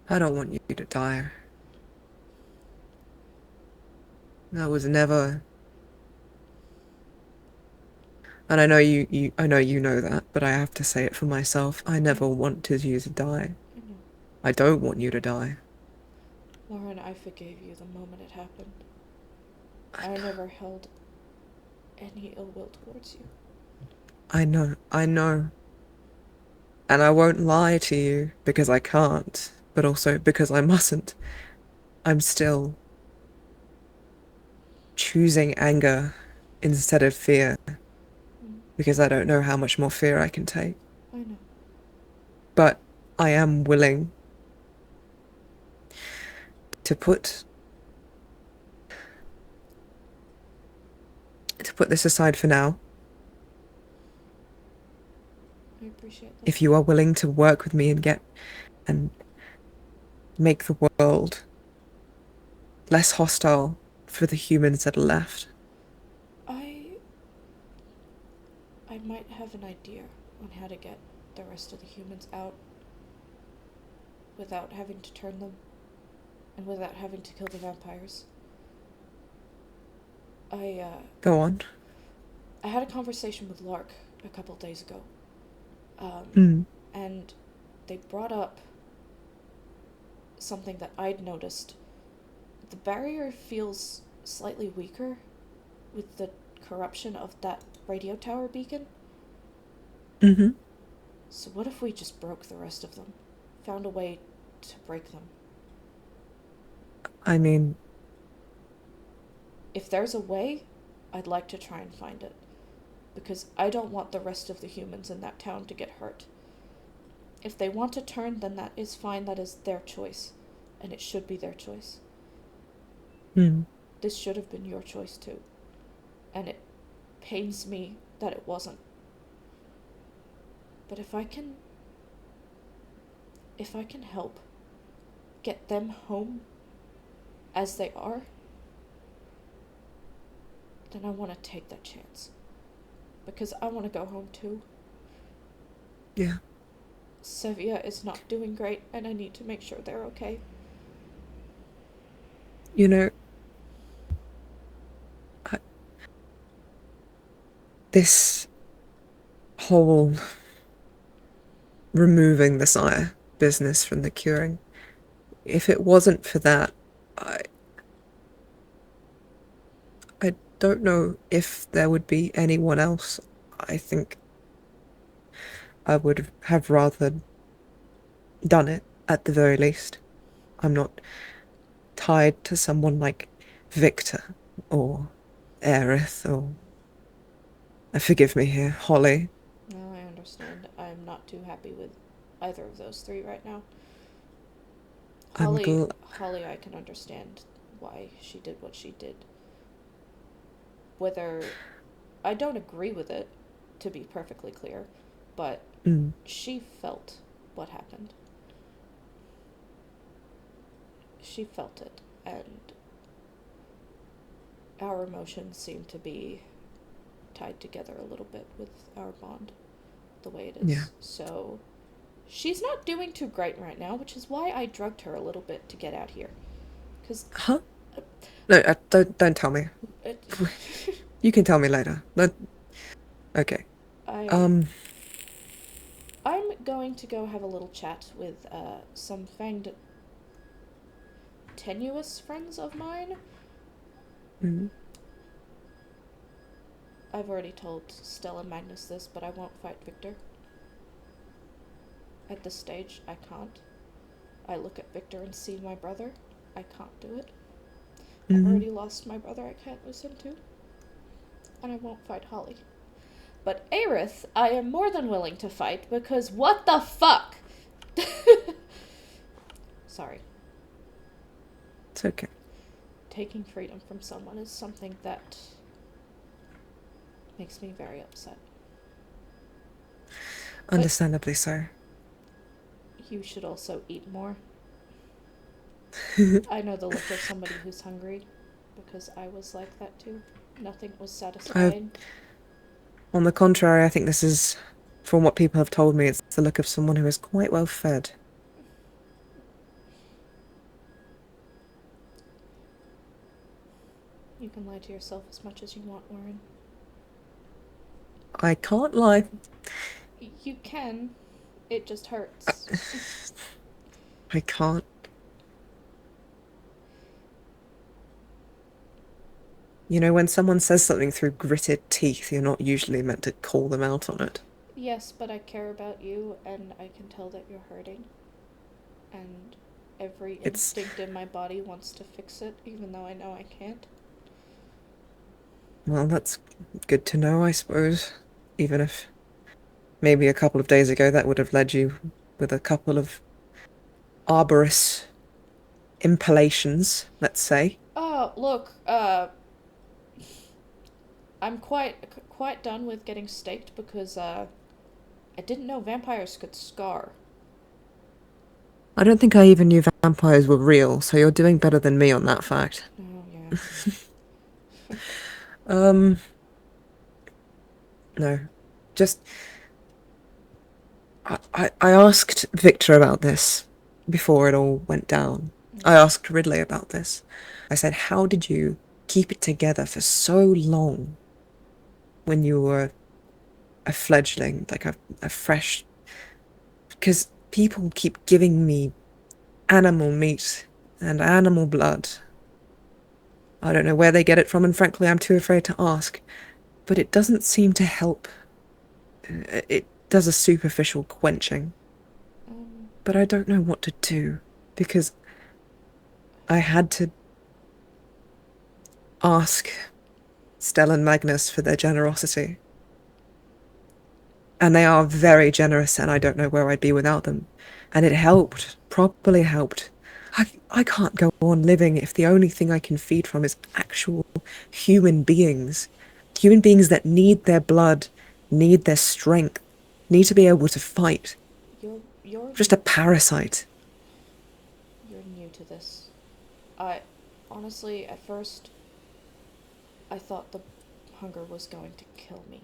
I don't want you to die. That was never... And I know you know that, but I have to say it for myself. I never wanted you to die. I know. I don't want you to die. Lauren, I forgave you the moment it happened. I never held any ill will towards you. I know. And I won't lie to you because I can't, but also because I mustn't. I'm still choosing anger instead of fear because I don't know how much more fear I can take. I know. But I am willing to put this aside for now. I appreciate that. If you are willing to work with me and make the world less hostile for the humans that are left. I might have an idea on how to get the rest of the humans out without having to turn them and without having to kill the vampires. Go on. I had a conversation with Lark a couple days ago. And they brought up something that I'd noticed. The barrier feels slightly weaker with the corruption of that radio tower beacon. So what if we just broke the rest of them? Found a way to break them? I mean... If there's a way, I'd like to try and find it. Because I don't want the rest of the humans in that town to get hurt. If they want to turn, then that is fine. That is their choice. And it should be their choice. This should have been your choice too. And it pains me that it wasn't. But if I can help get them home as they are, then I want to take that chance. Because I want to go home too. Yeah. Sevilla is not doing great, and I need to make sure they're okay. You know, this whole removing the sire business from the curing, if it wasn't for that, I don't know if there would be anyone else. I think I would have rather done it at the very least. I'm not tied to someone like Victor or Aerith or, forgive me here, Holly. No, I understand. I'm not too happy with either of those three right now. Holly, I can understand why she did what she did. Whether I don't agree with it, to be perfectly clear, but she felt what happened. She felt it, and our emotions seem to be tied together a little bit with our bond, the way it is. Yeah. So she's not doing too great right now, which is why I drugged her a little bit to get out here. Huh? No, don't tell me. You can tell me later. No. Okay. I'm going to go have a little chat with some fanged tenuous friends of mine. I've already told Stella Magnus this, but I won't fight Victor. At this stage, I can't. I look at Victor and see my brother. I can't do it. I've already lost my brother. I can't lose him too. And I won't fight Holly. But Aerith, I am more than willing to fight, because what the fuck? Sorry. It's okay. Taking freedom from someone is something that makes me very upset. Understandably so. You should also eat more. I know the look of somebody who's hungry, because I was like that too. Nothing was satisfying. On the contrary, I think this is, from what people have told me, it's the look of someone who is quite well fed. You can lie to yourself as much as you want, Warren. I can't lie. You can. It just hurts. I can't. You know, when someone says something through gritted teeth, you're not usually meant to call them out on it. Yes, but I care about you, and I can tell that you're hurting. And every instinct in my body wants to fix it, even though I know I can't. Well, that's good to know, I suppose. Even if maybe a couple of days ago that would have led you with a couple of arborous impalations, let's say. Oh, look, I'm quite done with getting staked, because I didn't know vampires could scar. I don't think I even knew vampires were real, so you're doing better than me on that fact. Oh, yeah. No. Just... I asked Victor about this before it all went down. I asked Ridley about this. I said, how did you keep it together for so long when you were a fledgling, like a fresh... Because people keep giving me animal meat and animal blood. I don't know where they get it from, and frankly, I'm too afraid to ask. But it doesn't seem to help. It does a superficial quenching. But I don't know what to do, because I had to ask Stella and Magnus for their generosity. And they are very generous, and I don't know where I'd be without them. And it helped, properly helped. I can't go on living if the only thing I can feed from is actual human beings. Human beings that need their blood, need their strength, need to be able to fight. You're Just a parasite. You're new to this. Honestly, at first, I thought the hunger was going to kill me.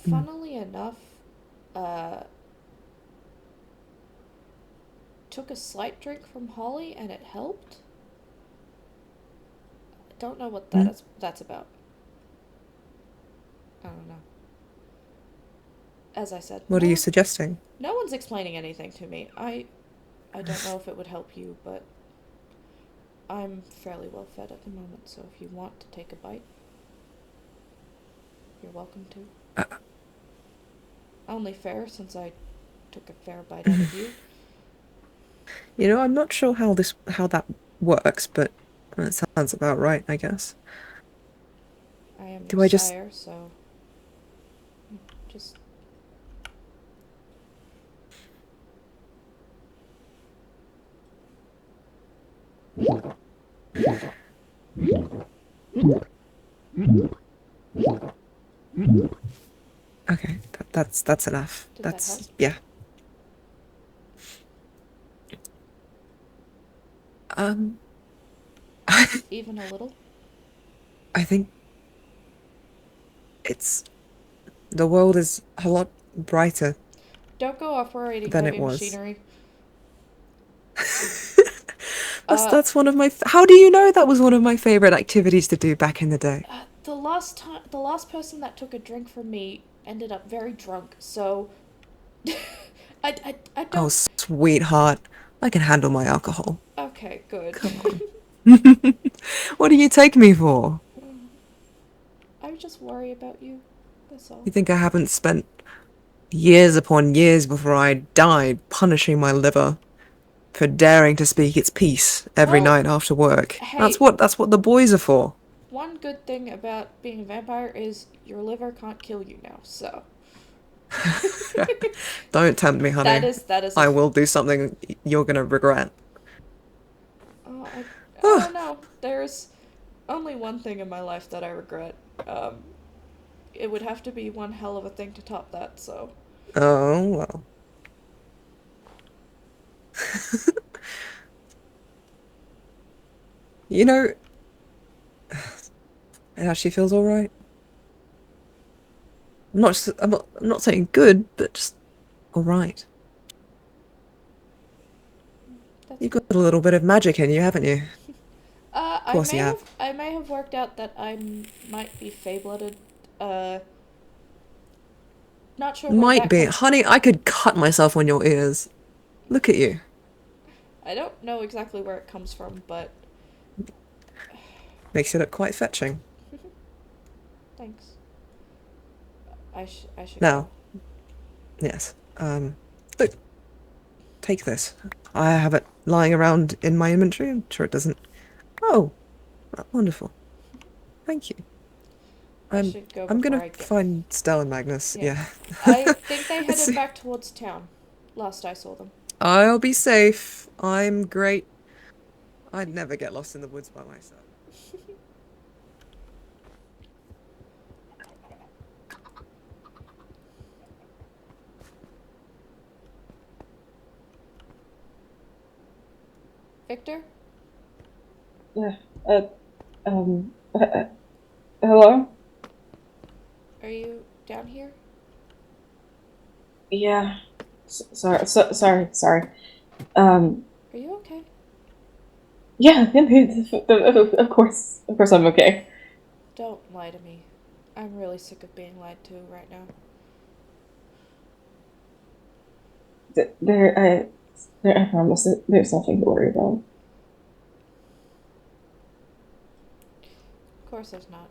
Funnily enough, took a slight drink from Holly and it helped. I don't know what that's about. I don't know. As I said, What are you suggesting? no one's explaining anything to me. I don't know if it would help you, but I'm fairly well fed at the moment, so if you want to take a bite, you're welcome to. Only fair, since I took a fair bite out of you. You know, I'm not sure how that works, but it sounds about right, I guess. I am Do your I just- sire, so just Okay, that's enough. Did that That's help? yeah. even a little. I think the world is a lot brighter Don't go operating than heavy it was. machinery. That's one of my. How do you know that was one of my favorite activities to do back in the day? The last person that took a drink from me ended up very drunk. So, I don't. Oh, sweetheart, I can handle my alcohol. Okay, good. Come on. What do you take me for? I just worry about you. That's all. You think I haven't spent years upon years before I died punishing my liver for daring to speak its piece every Well, night after work? hey. That's what the boys are for. One good thing about being a vampire is your liver can't kill you now. So. Don't tempt me, honey. That is. I will do something you're gonna regret. I don't know. There's only one thing in my life that I regret. It would have to be one hell of a thing to top that, so. Oh, well. You know, it actually feels alright. I'm not saying good, but just alright. You've got a little bit of magic in you, haven't you? Of course you have. I may have worked out that I might be Fey-blooded. Not sure where Might that be. comes- Honey, I could cut myself on your ears. Look at you. I don't know exactly where it comes from, but Makes you look quite fetching. thanks. I should Now, go. yes. Look. Take this. I have it lying around in my inventory. I'm sure it doesn't. Oh, wonderful. Thank you. I should go I'm before gonna I get... find Stella and Magnus. Yeah. I think they headed back towards town. Last I saw them. I'll be safe. I'm great. I'd never get lost in the woods by myself. Victor? Hello? Are you down here? Yeah. Sorry. Are you okay? Yeah, of course I'm okay. Don't lie to me. I'm really sick of being lied to right now. I promise that there's nothing to worry about. Of course there's not.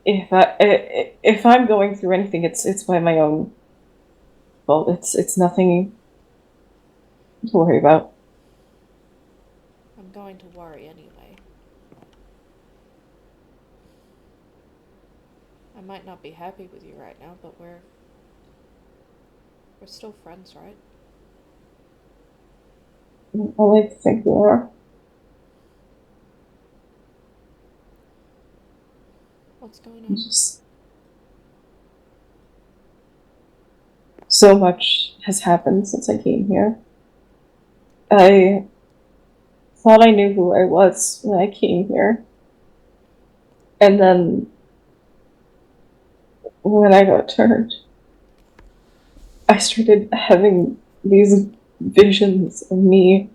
If I'm going through anything, it's by my own fault. It's nothing to worry about. I'm going to worry anyway. I might not be happy with you right now, but we're still friends, right? I like to think we are. What's going on? Just so much has happened since I came here. I thought I knew who I was when I came here. And then when I got turned, I started having these visions of me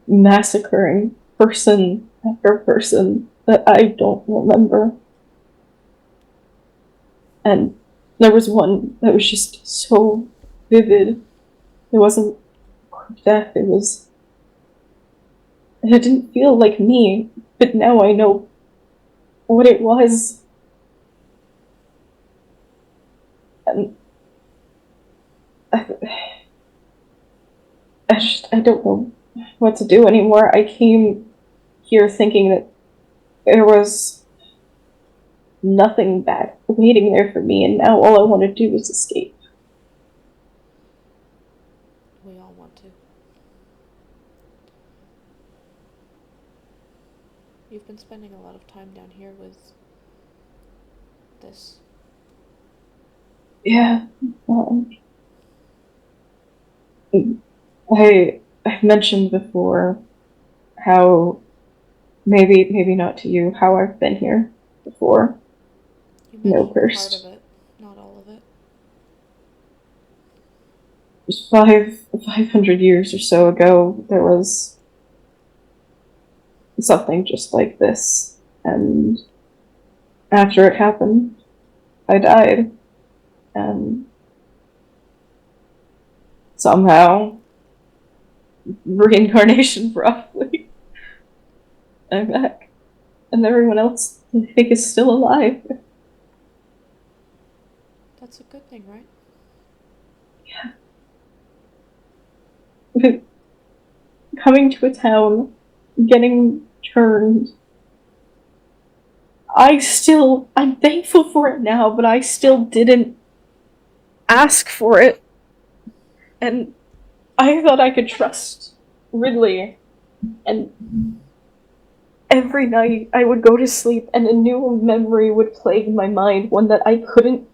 massacring person after person that I don't remember. And there was one that was just so vivid. It wasn't death, it didn't feel like me, but now I know what it was. And I don't know what to do anymore. I came here thinking that there was nothing bad waiting there for me, and now all I want to do is escape. We all want to. You've been spending a lot of time down here with this. Yeah. I've mentioned before how maybe not to you how I've been here before. You No mentioned part cursed. of it, not all of it. 500 years or so ago, there was something just like this, and after it happened, I died, and somehow reincarnation roughly. I'm back. And everyone else I think is still alive. That's a good thing, right? Coming to a town, getting turned. I'm thankful for it now, but I still didn't ask for it. And I thought I could trust Ridley. And every night I would go to sleep and a new memory would plague my mind, one that I couldn't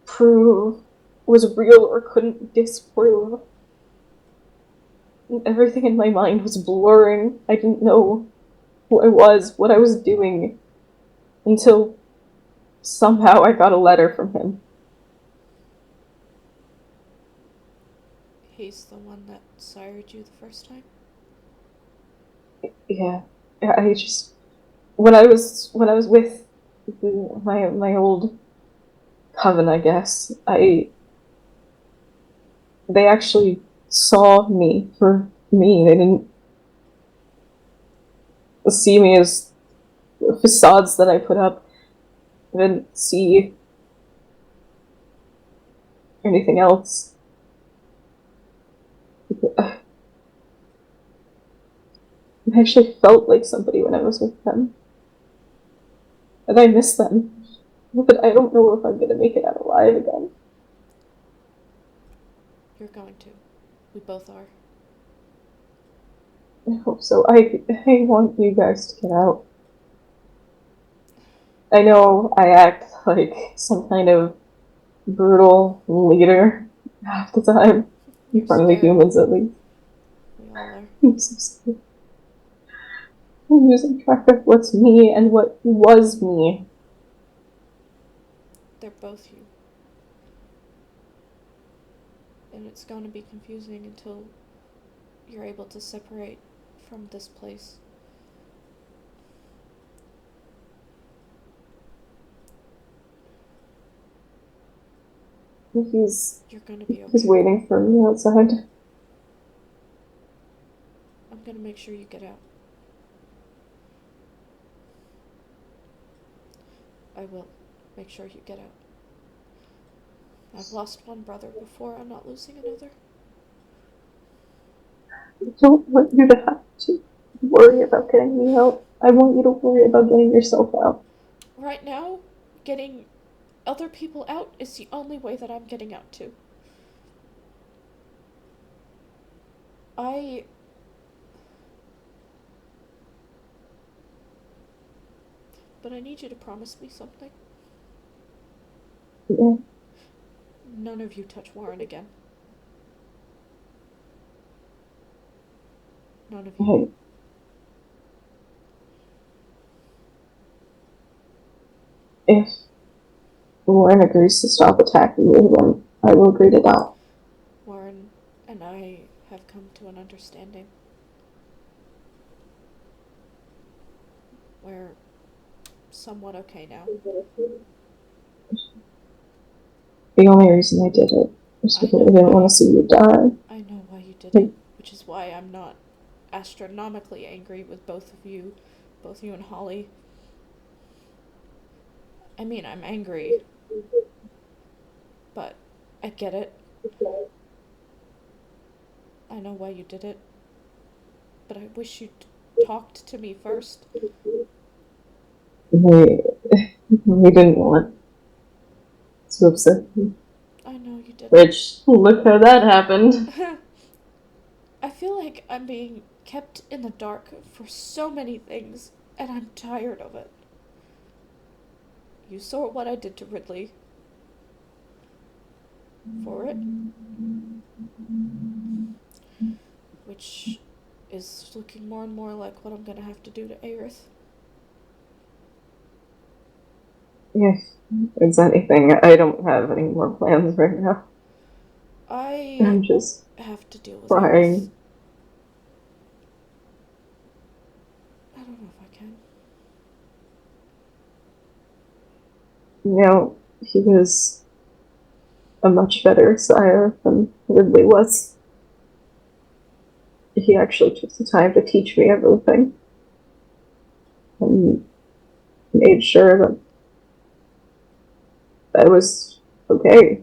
prove was real or couldn't disprove. And everything in my mind was blurring. I didn't know who I was, what I was doing, until somehow I got a letter from him. He's the one that sired you the first time? Yeah. I just when I was with my old coven, I guess, they actually saw me for me. They didn't see me as facades that I put up. They didn't see anything else. I actually felt like somebody when I was with them. And I miss them. But I don't know if I'm gonna make it out alive again. You're going to. We both are. I hope so. I want you guys to get out. I know I act like some kind of brutal leader half the time. In front of the humans, at least. We all are. I'm so sorry. I'm losing track of what's me and what was me. They're both you. And it's going to be confusing until you're able to separate from this place. You're going to be okay. He's waiting for me outside. I'm going to make sure you get out. I will make sure you get out. I've lost one brother before, I'm not losing another. I don't want you to have to worry about getting me out. I want you to worry about getting yourself out. Right now, getting other people out is the only way that I'm getting out too. But I need you to promise me something. Yeah. None of you touch Warren again. None of you. If Warren agrees to stop attacking me, then I will agree to that. Warren and I have come to an understanding. We're somewhat okay now. The only reason I did it was because I didn't want to see you die. I know why you did it, which is why I'm not astronomically angry with both you and Holly. I mean, I'm angry, but I get it. I know why you did it, but I wish you'd talked to me first. We didn't want to upset you. I know you didn't. Which, look how that happened. I feel like I'm being kept in the dark for so many things, and I'm tired of it. You saw what I did to Ridley. For it. Which is looking more and more like what I'm gonna have to do to Aerith. If it's anything, I don't have any more plans right now. I'm just have to deal with trying. Aerith. I don't know if I can. You know, he was a much better sire than Ridley was. He actually took the time to teach me everything. And made sure that I was okay.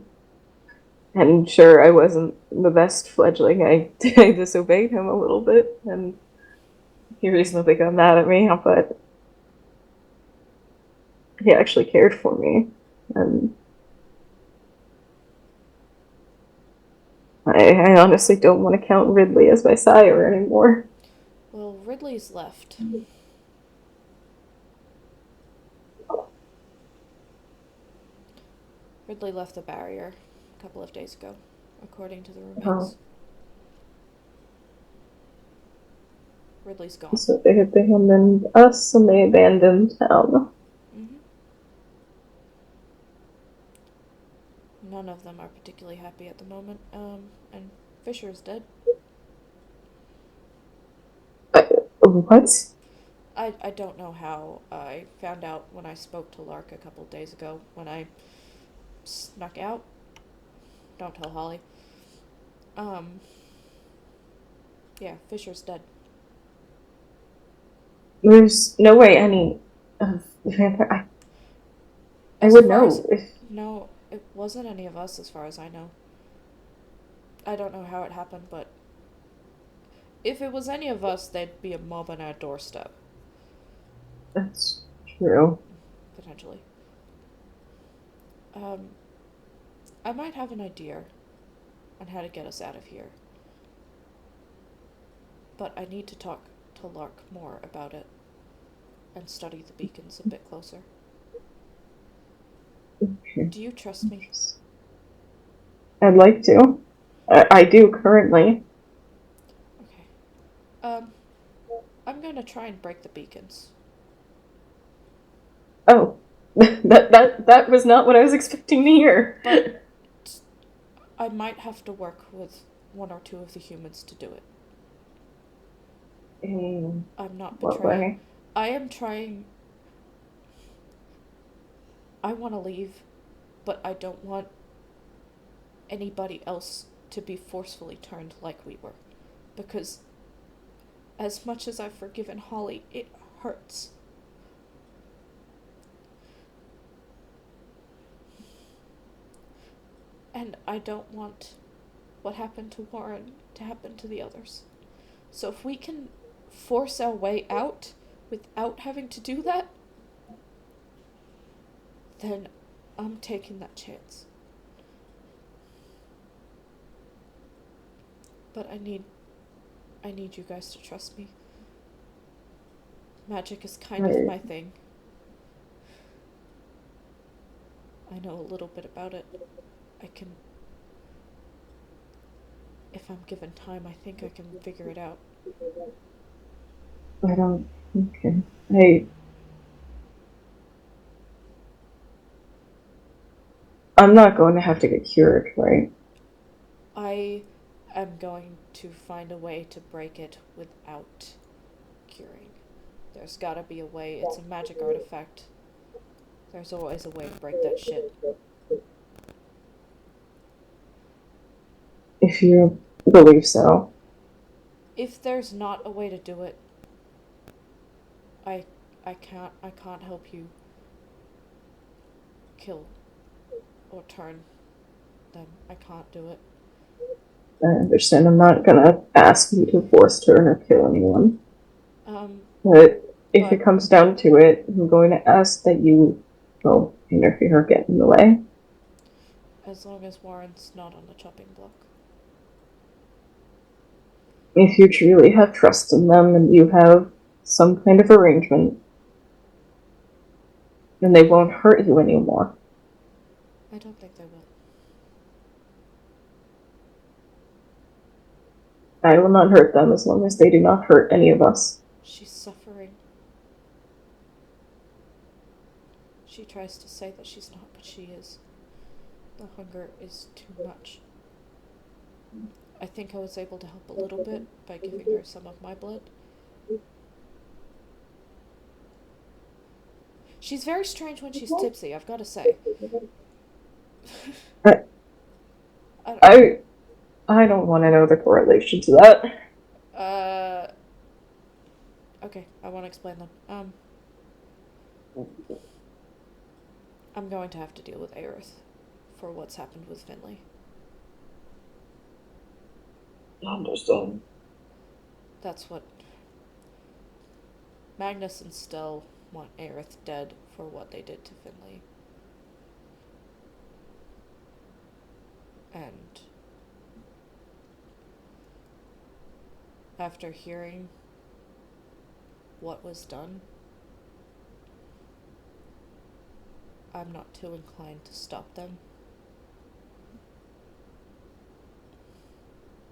And sure, I wasn't the best fledgling. I disobeyed him a little bit, and he reasonably got mad at me, but he actually cared for me. And I honestly don't want to count Ridley as my sire anymore. Well, Ridley's left. Ridley left the barrier a couple of days ago, according to the remains. Ridley's gone. So they had abandoned us, and they abandoned town. None of them are particularly happy at the moment. And Fisher's dead. What? I don't know how. I found out when I spoke to Lark a couple of days ago, when I snuck out. Don't tell Holly. Yeah, Fisher's dead. There's no way any vampire. I would know if. No, it wasn't any of us, as far as I know. I don't know how it happened, but if it was any of us, there'd be a mob on our doorstep. That's true. Potentially. I might have an idea on how to get us out of here. But I need to talk to Lark more about it and study the beacons a bit closer. Okay. Do you trust me? I'd like to. I do currently. Okay. I'm gonna try and break the beacons. Oh. that was not what I was expecting to hear. But I might have to work with one or two of the humans to do it. I'm not betraying. I am trying. I want to leave, but I don't want anybody else to be forcefully turned like we were. Because as much as I've forgiven Holly, it hurts. And I don't want what happened to Warren to happen to the others. So if we can force our way out without having to do that, then I'm taking that chance. But I need you guys to trust me. Magic is kind of my thing. I know a little bit about it. I can... If I'm given time, I think I can figure it out. I don't... Okay. I'm not going to have to get cured, right? I am going to find a way to break it without curing. There's gotta be a way. It's a magic artifact. There's always a way to break that shit. If you believe so. If there's not a way to do it, I can't help you kill or turn them. I can't do it. I understand. I'm not gonna ask you to force turn or kill anyone. But if it comes down to it, I'm going to ask that you don't interfere or get in the way. As long as Warren's not on the chopping block. If you truly have trust in them and you have some kind of arrangement, then they won't hurt you anymore. I don't think they will. I will not hurt them as long as they do not hurt any of us. She's suffering. She tries to say that she's not, but she is. The hunger is too much. I think I was able to help a little bit by giving her some of my blood. She's very strange when she's tipsy, I've got to say. I don't want to know the correlation to that. Okay, I want to explain them. I'm going to have to deal with Aerith for what's happened with Finley. I understand. That's what... Magnus and Stell want Aerith dead for what they did to Finley. And... after hearing what was done, I'm not too inclined to stop them.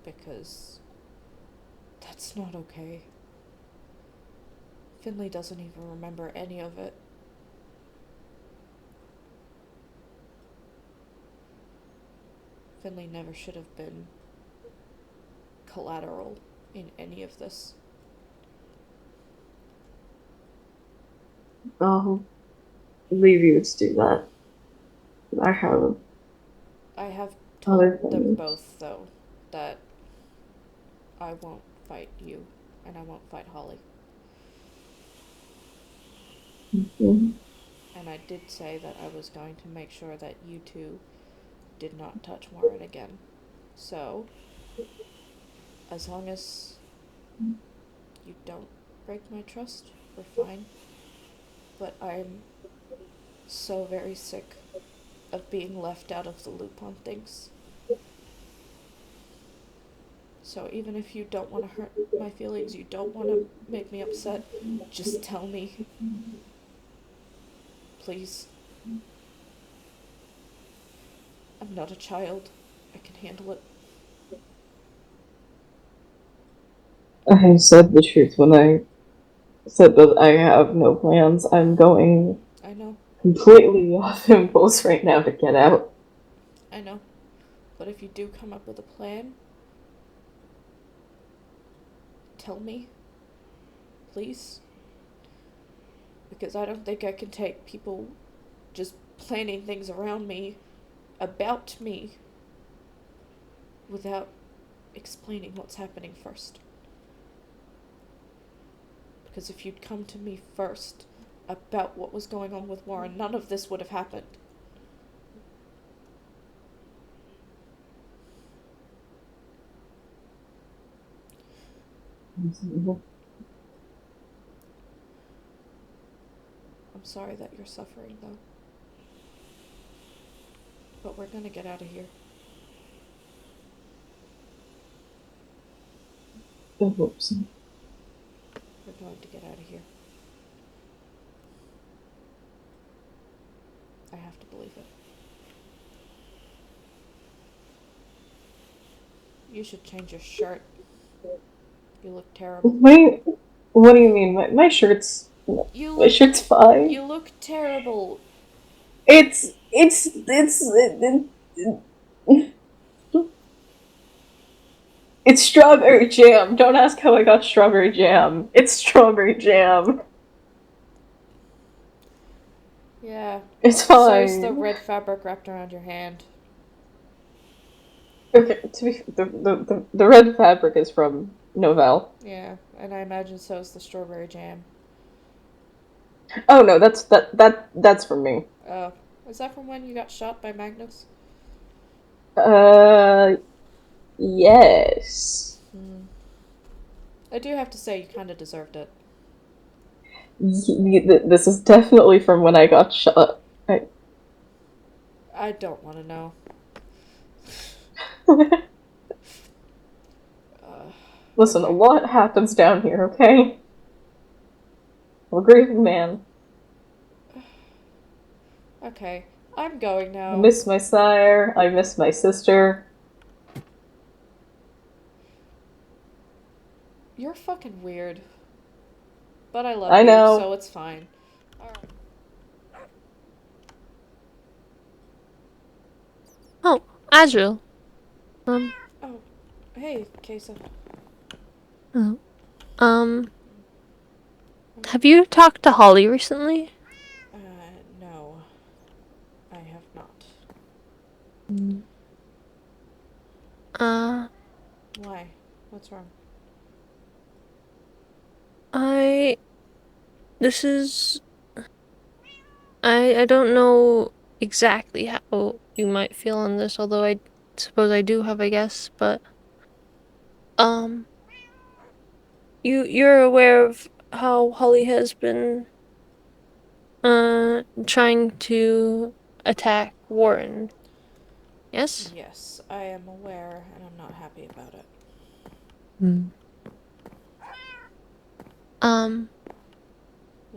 Because that's not okay. Finley doesn't even remember any of it. Finley never should have been collateral in any of this. I'll leave you to do that. I have told them both, though, that I won't fight you, and I won't fight Holly. Mm-hmm. And I did say that I was going to make sure that you two did not touch Warren again. So, as long as you don't break my trust, we're fine. But I'm so very sick of being left out of the loop on things. So even if you don't want to hurt my feelings, you don't want to make me upset, just tell me. Please. I'm not a child. I can handle it. I said the truth when I said that I have no plans. I'm going completely off impulse right now to get out. I know. But if you do come up with a plan, tell me. Please. Because I don't think I can take people just planning things around me, about me, without explaining what's happening first. Because if you'd come to me first about what was going on with Warren, none of this would have happened. I'm sorry that you're suffering, though. But we're gonna get out of here. Oops. We're going to get out of here. I have to believe it. You should change your shirt. You look terrible. What do you mean? My shirt's fine. You look terrible. It's strawberry jam. Don't ask how I got strawberry jam. It's strawberry jam. Yeah. It's fine. So's the red fabric wrapped around your hand. Okay, to be the red fabric is from Novell. Yeah, and I imagine so's the strawberry jam. Oh no, that's from me. Oh, is that from when you got shot by Magnus? Yes. I do have to say, you kind of deserved it. This is definitely from when I got shot. I don't want to know. Listen, a lot happens down here, okay? I'm a grieving man. Okay, I'm going now. I miss my sire, I miss my sister. You're fucking weird. But I love I know. you, so it's fine. Alright. Oh, Azrael. Oh, hey, Kesa. Oh. Have you talked to Holly recently? No. I have not. Why? What's wrong? I don't know exactly how you might feel on this, although I suppose I do have a guess, but you're aware of how Holly has been trying to attack Warren. Yes? Yes, I am aware, and I'm not happy about it.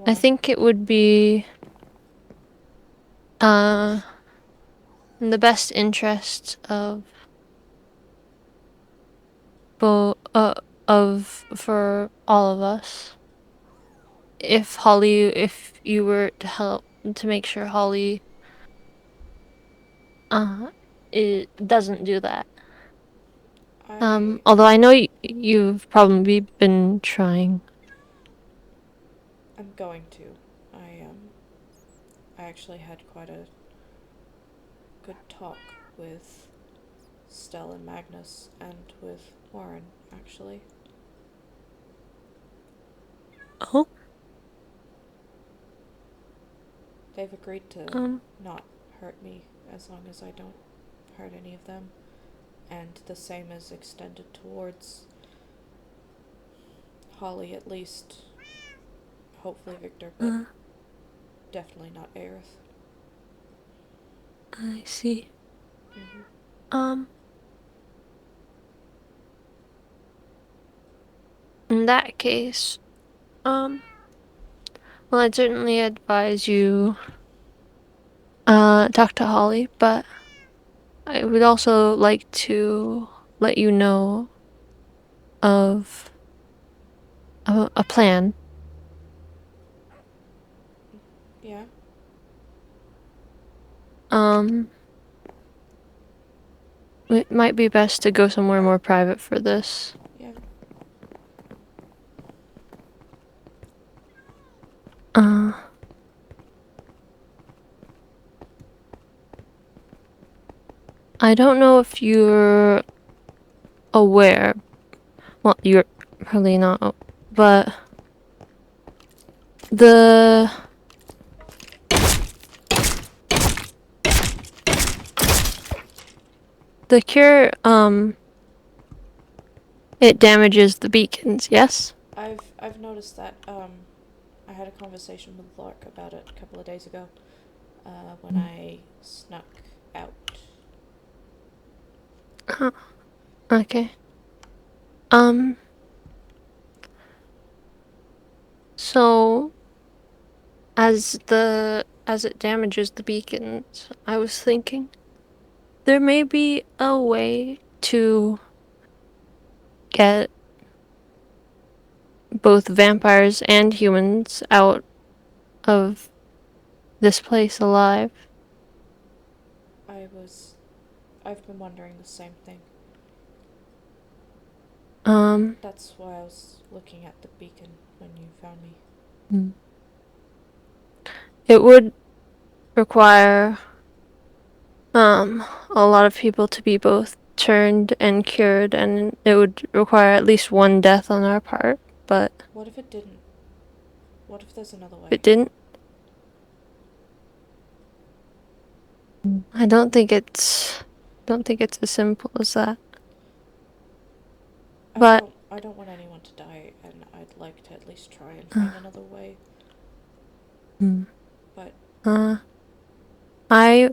I think it would be in the best interest of for all of us if you were to help to make sure Holly it doesn't do that. Although I know you've probably been trying. I'm going to. I actually had quite a good talk with Stell and Magnus and with Warren, actually. Oh? They've agreed to not hurt me as long as I don't hurt any of them. And the same is extended towards Holly, at least. Hopefully Victor, but definitely not Aerith. I see. In that case, well, I'd certainly advise you talk to Holly, but I would also like to let you know of a plan. Yeah? It might be best to go somewhere more private for this. Yeah. I don't know if you're aware. Well, you're probably not, but the cure, it damages the beacons, yes? I've noticed that. I had a conversation with Lark about it a couple of days ago, when I snuck out. Okay. So as it damages the beacons, I was thinking there may be a way to get both vampires and humans out of this place alive. I've been wondering the same thing. That's why I was looking at the beacon when you found me. It would require a lot of people to be both turned and cured, and it would require at least one death on our part, but What if it didn't? What if there's another way? if it didn't, I don't think it's as simple as that. But I don't want anyone to die, and I'd like to at least try and find another way. But I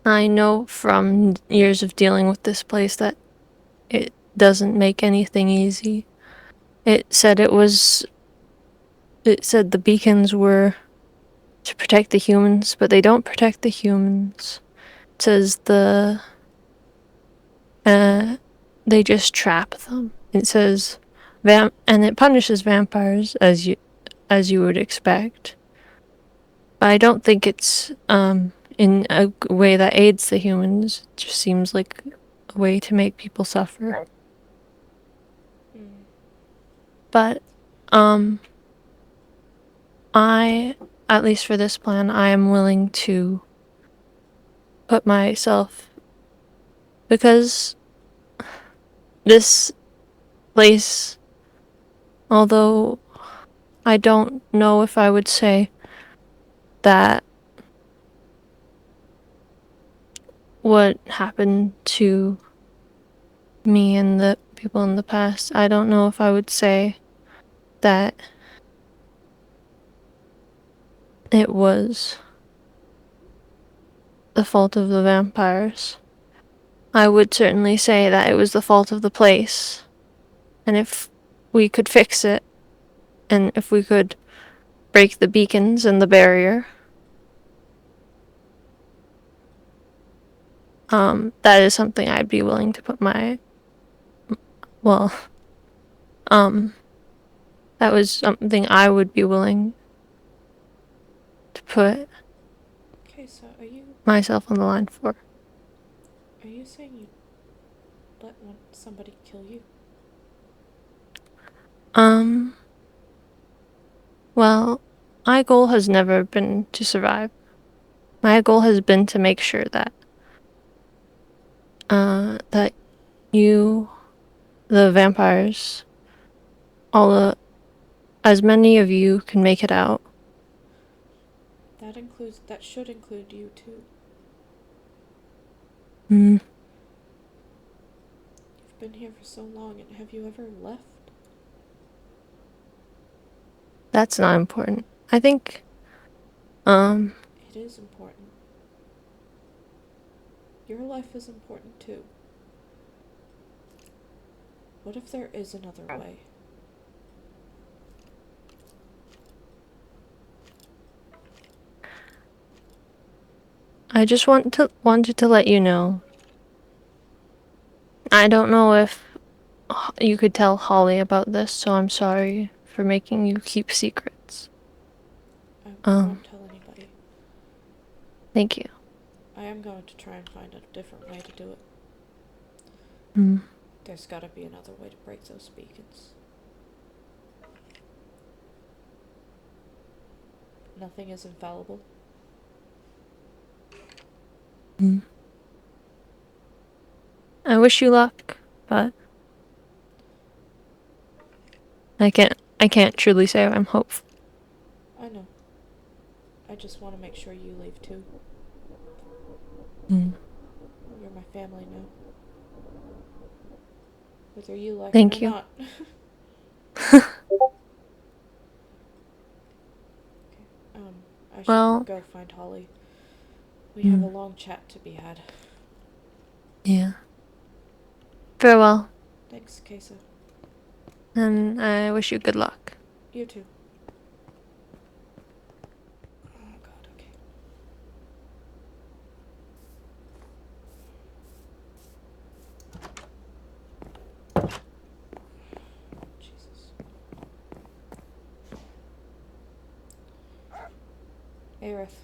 I know from years of dealing with this place that it doesn't make anything easy. It said the beacons were to protect the humans, but they don't protect the humans. It says they just trap them. It says and it punishes vampires as you would expect. But I don't think it's in a way that aids the humans. It just seems like a way to make people suffer. But I, at least for this plan, I am willing to put myself, because this place, although I don't know if I would say that what happened to me and the people in the past, I don't know if I would say that it was the fault of the vampires. I would certainly say that it was the fault of the place. And if we could fix it, and if we could break the beacons and the barrier, that is something I'd be willing to put my, well, that was something I would be willing to put okay, so myself on the line for. are you saying you let somebody kill you? Well, my goal has never been to survive. My goal has been to make sure that that you, the vampires, as many of you can make it out. That should include you too. Hmm. You've been here for so long, and have you ever left? That's not important. I think, It is important. Your life is important too. What if there is another way? I just wanted to let you know. I don't know if you could tell Holly about this, so I'm sorry for making you keep secrets. I won't tell anybody. Thank you. I am going to try and find a different way to do it. There's gotta be another way to break those beacons. Nothing is infallible. I wish you luck, but I can't truly say I'm hopeful. I know. I just want to make sure you leave too. You're my family now. Whether you like Thank it or you. not. Okay. I should Well- go find Holly. We have a long chat to be had. Yeah. Farewell, Thanks, Kesa. and I wish you good luck. You too. Oh god, okay. Jesus. Aerith.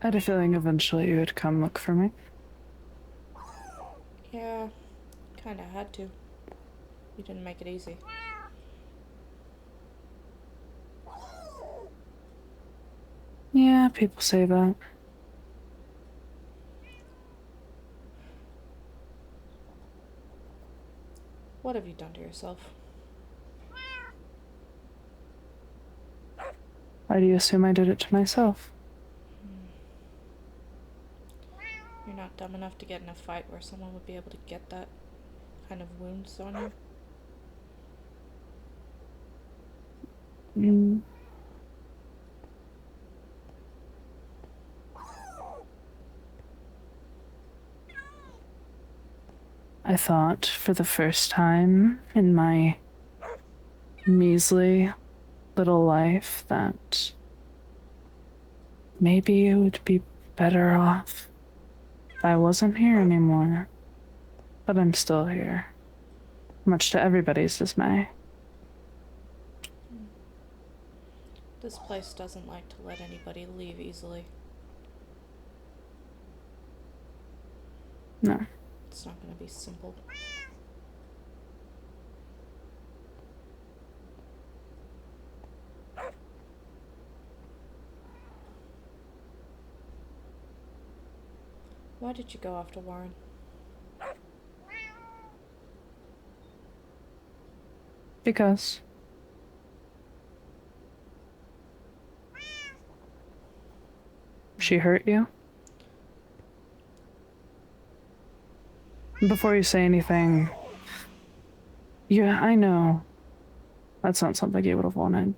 I had a feeling eventually you would come look for me. Yeah, kinda had to. You didn't make it easy. Yeah, people say that. What have you done to yourself? Why do you assume I did it to myself? You're not dumb enough to get in a fight where someone would be able to get that kind of wounds on you? Mm. I thought for the first time in my measly little life that maybe it would be better off if I wasn't here anymore. But I'm still here, much to everybody's dismay. This place doesn't like to let anybody leave easily. No. It's not gonna be simple. Why did you go after Warren? Because she hurt you? Before you say anything, yeah, I know. That's not something you would have wanted.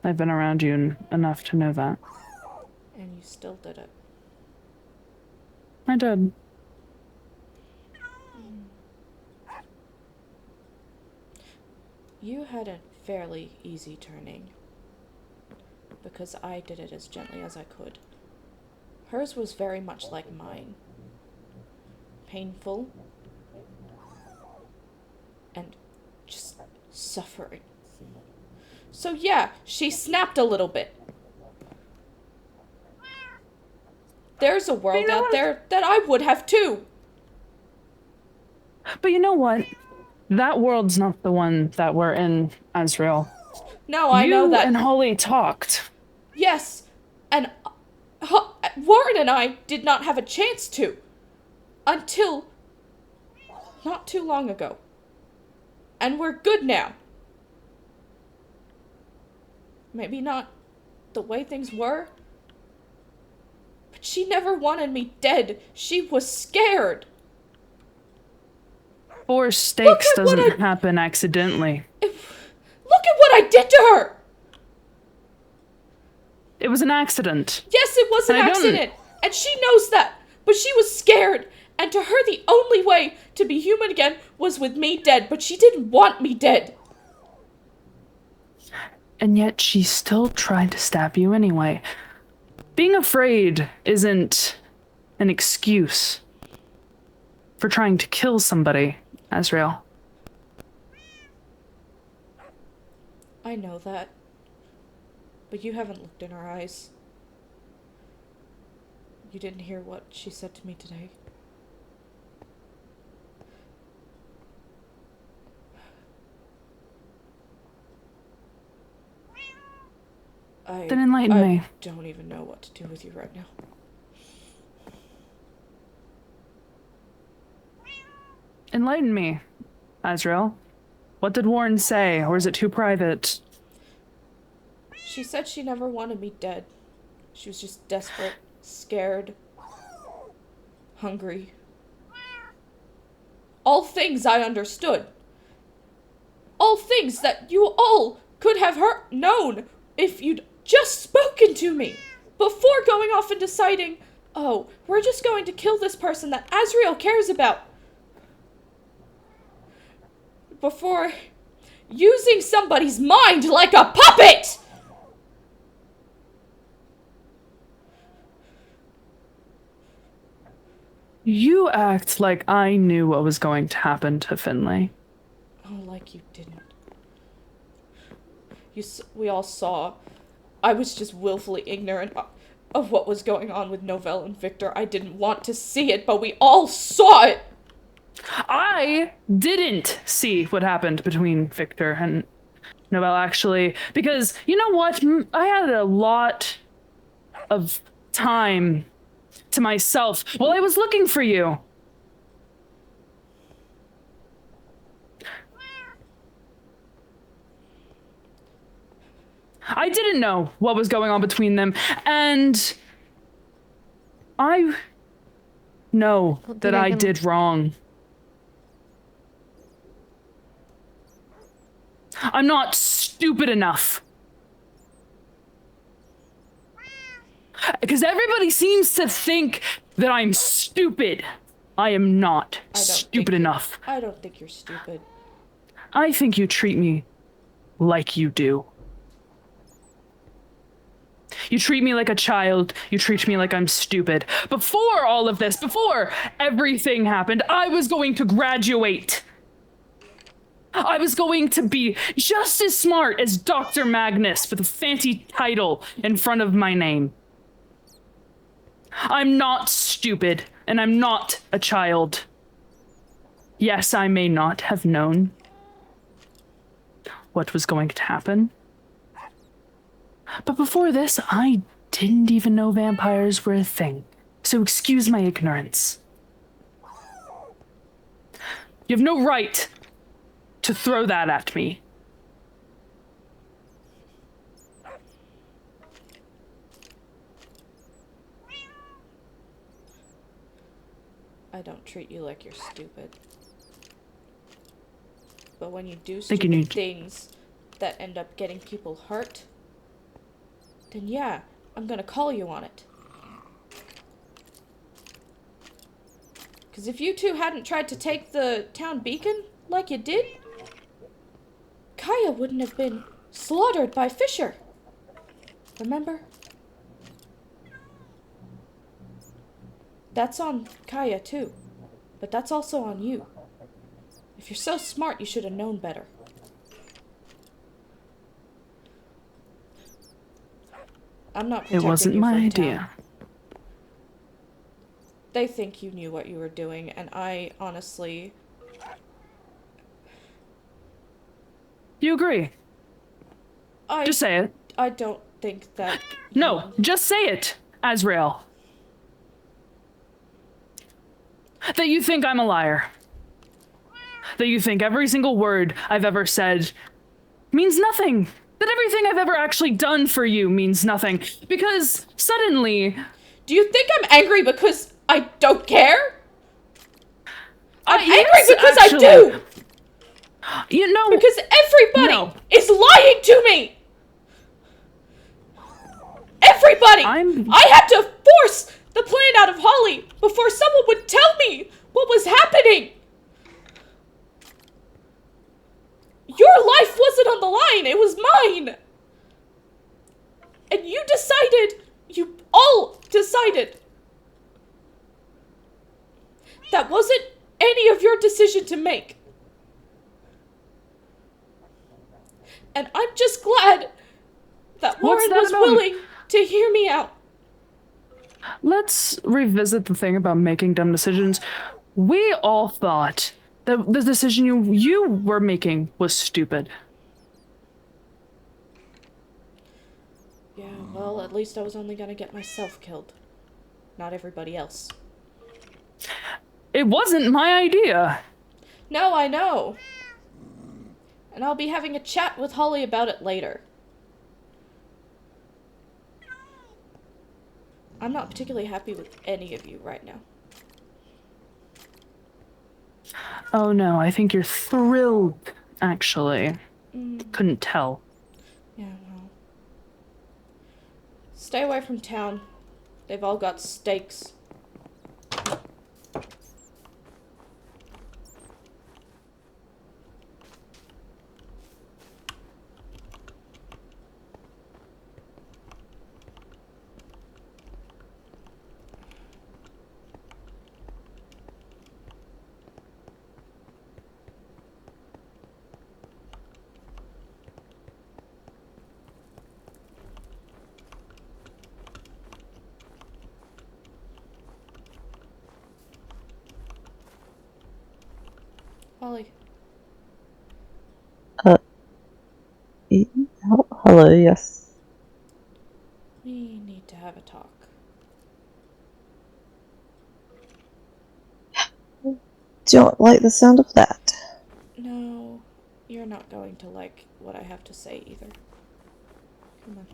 I've been around you enough to know that. And you still did it. I did. You had a fairly easy turning, because I did it as gently as I could. Hers was very much like mine. Painful. And just suffering. So yeah, she snapped a little bit. There's a world out there that I would have too. But you know what? That world's not the one that we're in, Azrael. No, I know that. You and Holly talked. Yes, and Warren and I did not have a chance to. Until not too long ago. And we're good now. Maybe not the way things were. But she never wanted me dead. She was scared. Four stakes Look at what doesn't happen accidentally. Look at what I did to her! It was an accident. Yes, it was an And I don't- accident. And she knows that. But she was scared. And to her, the only way to be human again was with me dead. But she didn't want me dead. And yet she still tried to stab you anyway. Being afraid isn't an excuse for trying to kill somebody, Azrael. I know that. But you haven't looked in her eyes. You didn't hear what she said to me today. Then enlighten me. I don't even know what to do with you right now. Enlighten me, Azrael. What did Warren say, or is it too private? She said she never wanted me dead. She was just desperate, scared, hungry. All things I understood. All things that you all could have known if you'd just spoken to me before going off and deciding, oh, we're just going to kill this person that Azrael cares about. Before using somebody's mind like a puppet! You act like I knew what was going to happen to Finlay. Oh, like you didn't. We all saw. I was just willfully ignorant of what was going on with Novell and Victor. I didn't want to see it, but we all saw it! I didn't see what happened between Victor and Novell, actually, because, you know what? I had a lot of time to myself while I was looking for you. I didn't know what was going on between them, and I know that I did wrong. I'm not stupid enough. Because everybody seems to think that I'm stupid. I am not stupid enough. I don't think you're stupid. I think you treat me like you do. You treat me like a child. You treat me like I'm stupid. Before all of this, before everything happened, I was going to graduate. I was going to be just as smart as Dr. Magnus with a fancy title in front of my name. I'm not stupid, and I'm not a child. Yes, I may not have known what was going to happen. But before this, I didn't even know vampires were a thing. So excuse my ignorance. You have no right to throw that at me. I don't treat you like you're stupid. But when you do Think you stupid need- things that end up getting people hurt, then yeah, I'm gonna call you on it. Because if you two hadn't tried to take the town beacon like you did, Kaya wouldn't have been slaughtered by Fisher. Remember? That's on Kaya too, but that's also on you. If you're so smart, you should have known better. I'm not protecting It wasn't you my from idea. town. They think you knew what you were doing, and I honestly... You agree? Just say it. I don't think that... No, just say it, Azrael. That you think I'm a liar. That you think every single word I've ever said means nothing. That everything I've ever actually done for you means nothing. Because suddenly... Do you think I'm angry because I don't care? I'm angry yes, because actually. I do! You know... Because everybody is lying to me! Everybody! I had to force the plan out of Holly before someone would tell me what was happening! Your life wasn't on the line, it was mine! And you all decided, that wasn't any of your decision to make. And I'm just glad that Lauren was willing to hear me out. Let's revisit the thing about making dumb decisions. We all thought that the decision you were making was stupid. Yeah, well, at least I was only gonna get myself killed. Not everybody else. It wasn't my idea. No, I know. And I'll be having a chat with Holly about it later. I'm not particularly happy with any of you right now. Oh no, I think you're thrilled, actually. Couldn't tell. Yeah, well. Stay away from town. They've all got stakes. Holly. Hello, yes. We need to have a talk. Don't like the sound of that. No, you're not going to like what I have to say either. Come on.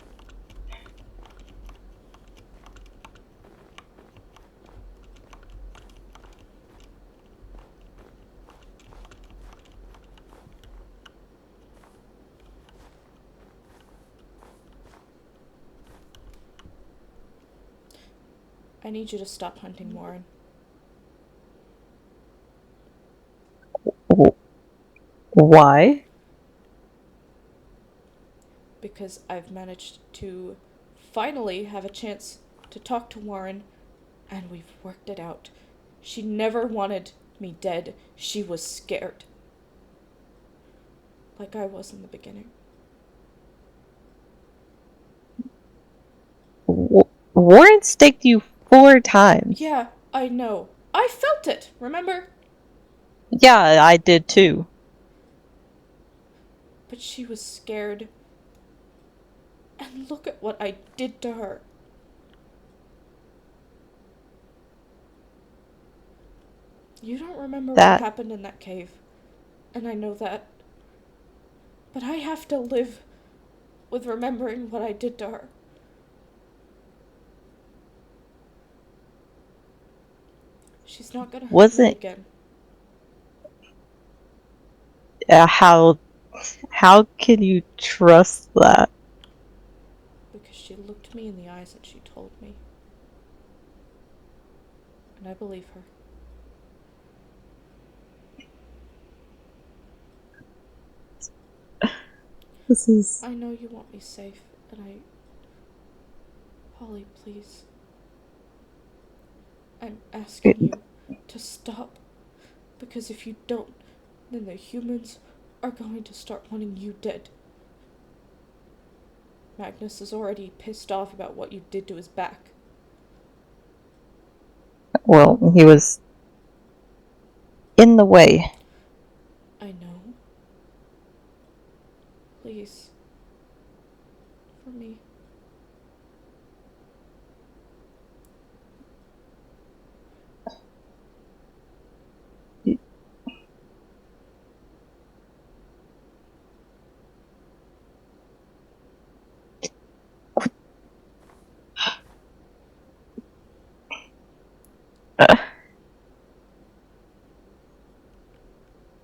I need you to stop hunting Warren. Why? Because I've managed to finally have a chance to talk to Warren, and we've worked it out. She never wanted me dead. She was scared. Like I was in the beginning. Warren staked you 4 times. Yeah, I know. I felt it, remember? Yeah, I did too. But she was scared. And look at what I did to her. You don't remember what happened in that cave. And I know that. But I have to live with remembering what I did to her. She's not gonna hurt me again. How can you trust that? Because she looked me in the eyes and she told me. And I believe her. I know you want me safe, and Holly, please. I'm asking you to stop. Because if you don't, then the humans are going to start wanting you dead. Magnus is already pissed off about what you did to his back. Well, he was in the way. I know. Please. For me.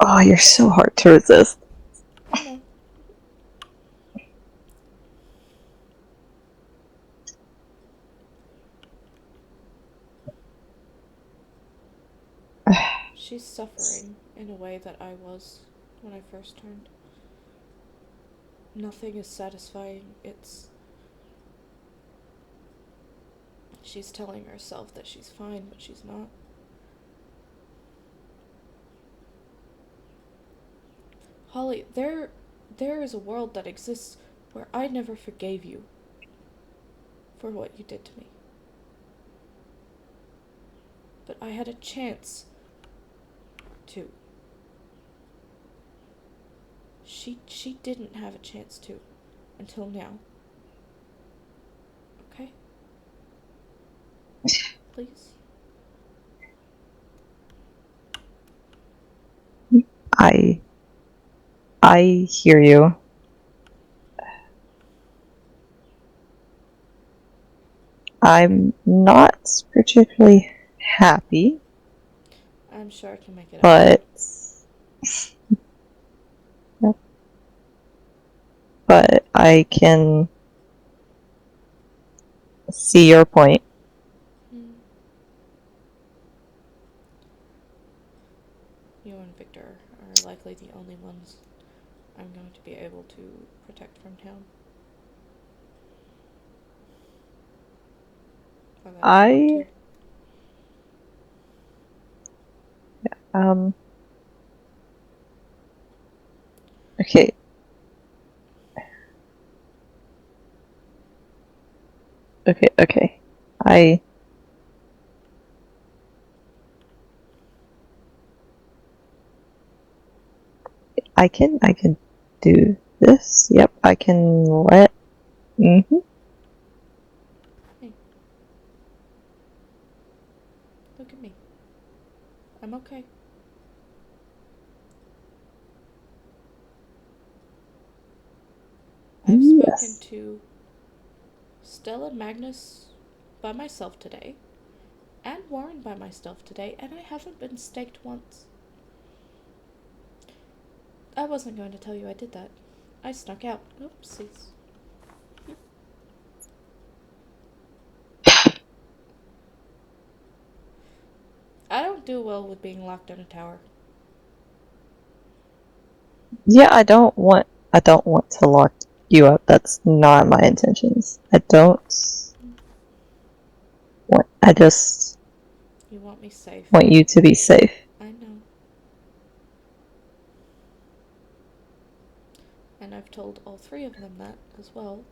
Oh, you're so hard to resist. I know. She's suffering in a way that I was when I first turned. Nothing is satisfying. She's telling herself that she's fine, but she's not. Holly, there is a world that exists where I never forgave you for what you did to me. But I had a chance to. She didn't have a chance to until now. Okay? Please? I hear you. I'm not particularly happy. I'm sure I can make it but up. But I can see your point. You and Victor are likely the only ones I'm going to be able to protect from town. I okay. Okay. I can do this. Yep, I can let. Mm-hmm. Hey. Look at me. I'm okay. I've spoken to Stella and Magnus by myself today, and Warren by myself today, and I haven't been staked once. I wasn't going to tell you I did that. I snuck out. Oopsies. I don't do well with being locked in a tower. Yeah, I don't want to lock you up. That's not my intentions. I just You want me safe. want you to be safe. I know. And I've told all three of them that as well.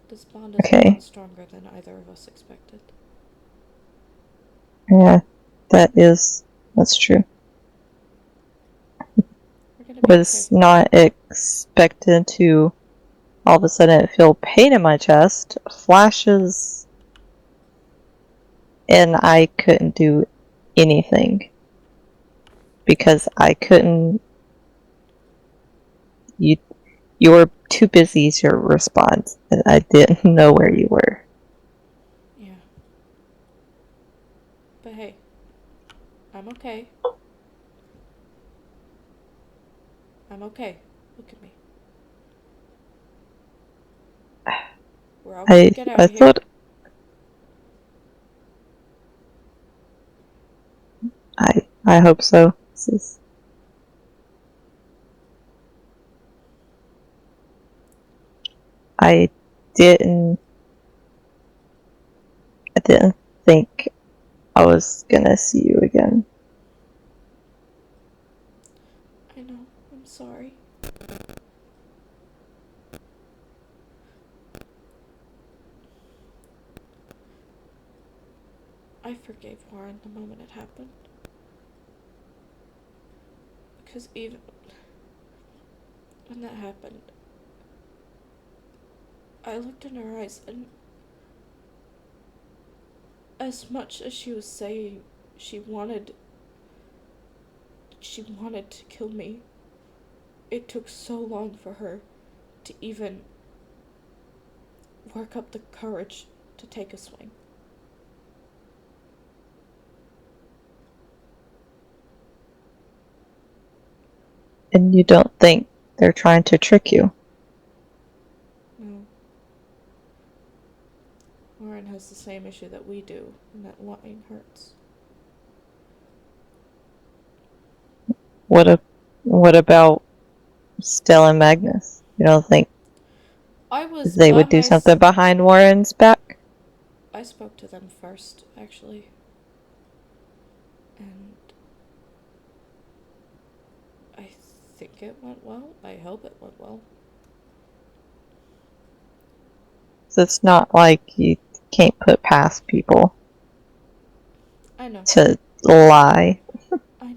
This bond is a lot stronger than either of us expected. Yeah, that's true. Was not expected to all of a sudden feel pain in my chest, flashes, and I couldn't do anything because I couldn't. You were too busy to respond, and I didn't know where you were. Yeah. But hey, I'm okay. I'm okay. Look at me. We're all gonna get out of here. I hope so. I didn't think I was gonna see you again. I know. I'm sorry. I forgave Warren the moment it happened. Because even when that happened, I looked in her eyes, and as much as she was saying she wanted to kill me, it took so long for her to even work up the courage to take a swing. And you don't think they're trying to trick you? No. Warren has the same issue that we do, and that lying hurts. What about Stella and Magnus? You don't think they would do something behind Warren's back? I spoke to them first, actually. And I think it went well. I hope it went well. So it's not like you can't put past people. I know. To lie. I know.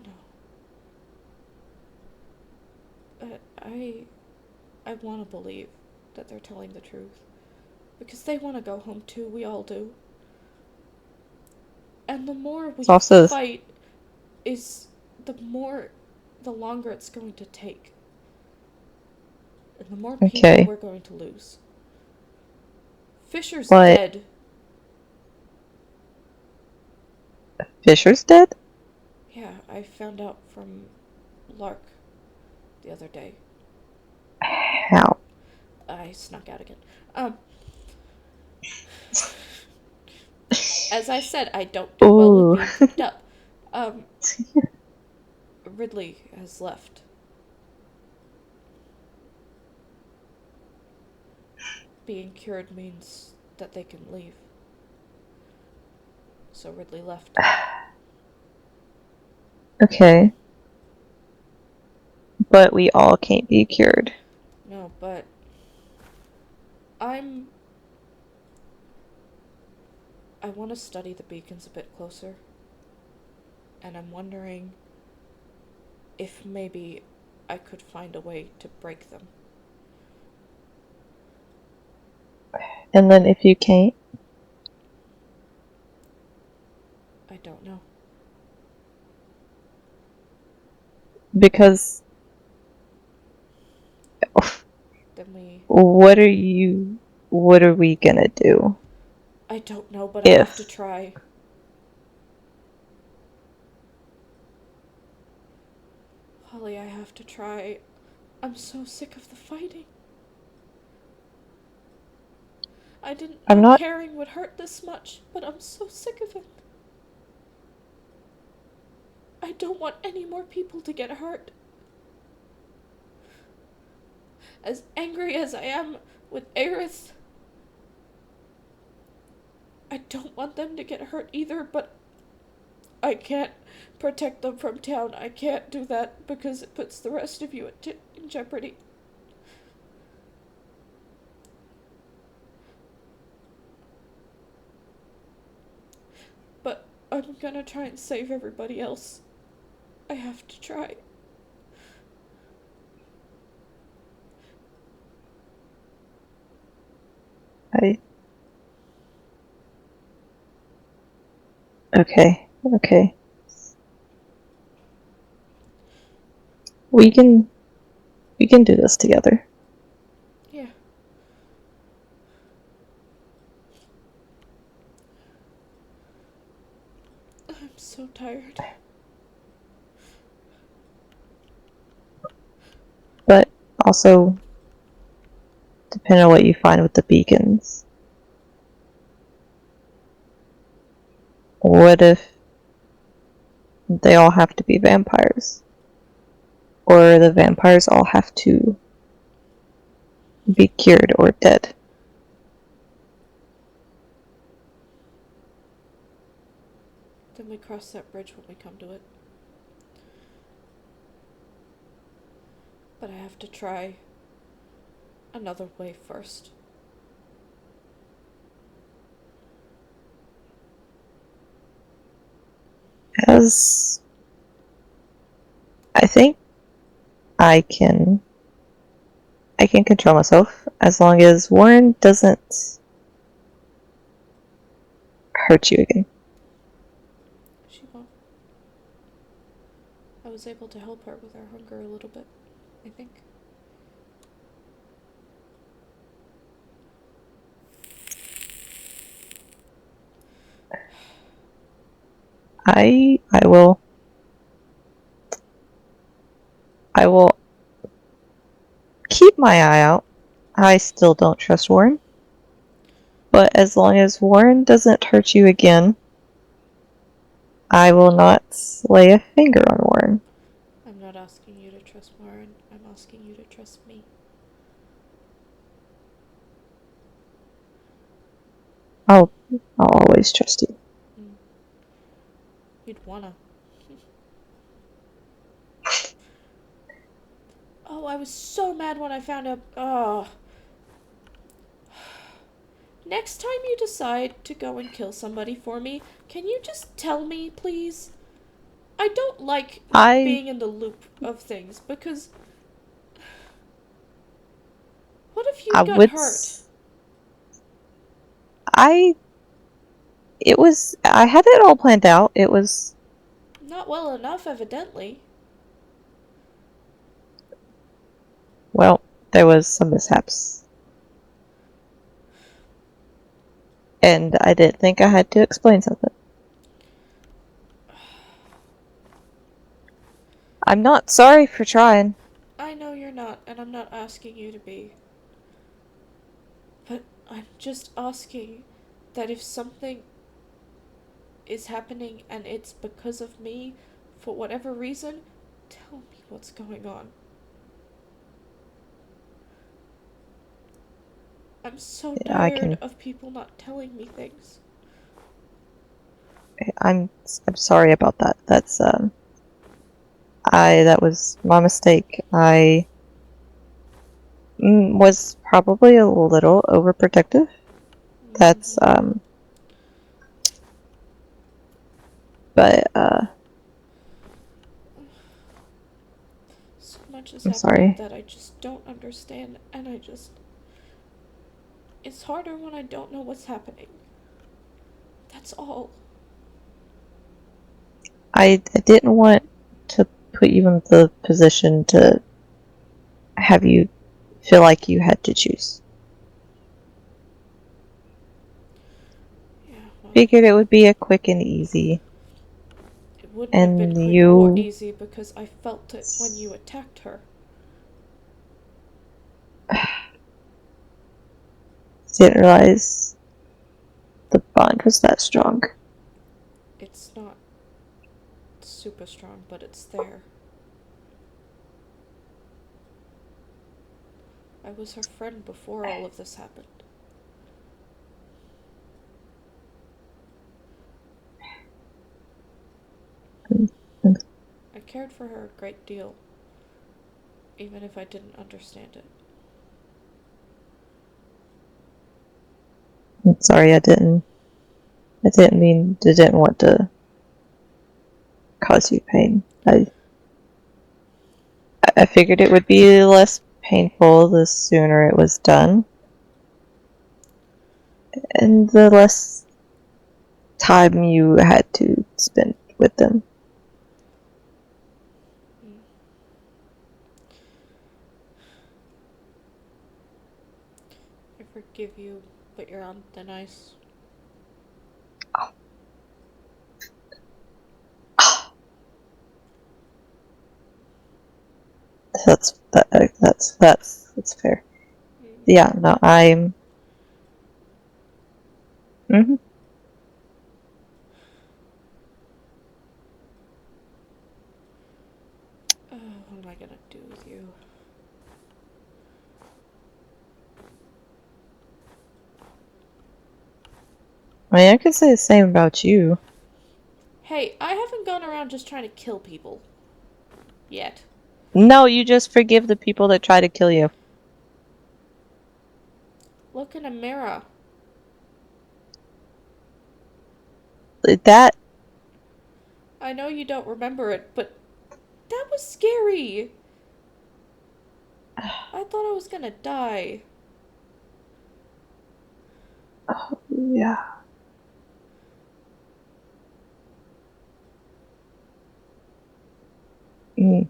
I want to believe that they're telling the truth. Because they want to go home too, we all do. And the more we fight is the longer it's going to take. And the more people we're going to lose. Fisher's dead. Fisher's dead? Yeah, I found out from Lark the other day. How? I snuck out again. As I said, I don't do well with being cooped up. Ridley has left. Being cured means that they can leave. So Ridley left. Okay. But we all can't be cured. No, but I want to study the beacons a bit closer. And I'm wondering if maybe I could find a way to break them. And then if you can't? I don't know. Because Then we... what are we gonna do? I don't know, but I have to try. Holly, I have to try. I'm so sick of the fighting. I didn't know caring would hurt this much, but I'm so sick of it. I don't want any more people to get hurt. As angry as I am with Aerith, I don't want them to get hurt either, but I can't protect them from town. I can't do that because it puts the rest of you in jeopardy. But I'm gonna try and save everybody else. I have to try. Okay. We can do this together. Yeah. I'm so tired. But also, depending on what you find with the beacons, what if they all have to be vampires? Or the vampires all have to be cured or dead? Then we cross that bridge when we come to it. But I have to try another way first. As I think I can control myself as long as Warren doesn't hurt you again. She won't. I was able to help her with her hunger a little bit, I think. I will keep my eye out. I still don't trust Warren. But as long as Warren doesn't hurt you again, I will not lay a finger on Warren. I'm not asking you to trust Warren. I'm asking you to trust me. I'll always trust you. You'd wanna. Oh, I was so mad when I found out. Oh. Next time you decide to go and kill somebody for me, can you just tell me, please? I don't like being in the loop of things, because... What if you got hurt? I had it all planned out. It was... Not well enough, evidently. Well, there was some mishaps. And I didn't think I had to explain something. I'm not sorry for trying. I know you're not, and I'm not asking you to be. But I'm just asking that if something is happening and it's because of me, for whatever reason, tell me what's going on. I'm so I tired can. of people not telling me things. I'm sorry about that. That was my mistake. I was probably a little overprotective. That's but So much is I'm happening sorry. that I just don't understand, and it's harder when I don't know what's happening. That's all. I didn't want to put you in the position to have you feel like you had to choose. Yeah, well, Figured it would be a quick and easy, it wouldn't have been and quick or you easy because I felt it when you attacked her. didn't realize the bond was that strong. It's not super strong, but it's there. I was her friend before all of this happened. I cared for her a great deal, even if I didn't understand it. I'm sorry, I didn't want to cause you pain. I figured it would be less painful the sooner it was done, and the less time you had to spend with them. I forgive you, but you're on thin ice. That's fair. Yeah, no, I'm. Mm-hmm. What am I gonna do with you? I mean, I could say the same about you. Hey, I haven't gone around just trying to kill people. Yet. No, you just forgive the people that try to kill you. Look in a mirror. That I know you don't remember it, but that was scary. I thought I was gonna die. yeah. Mm.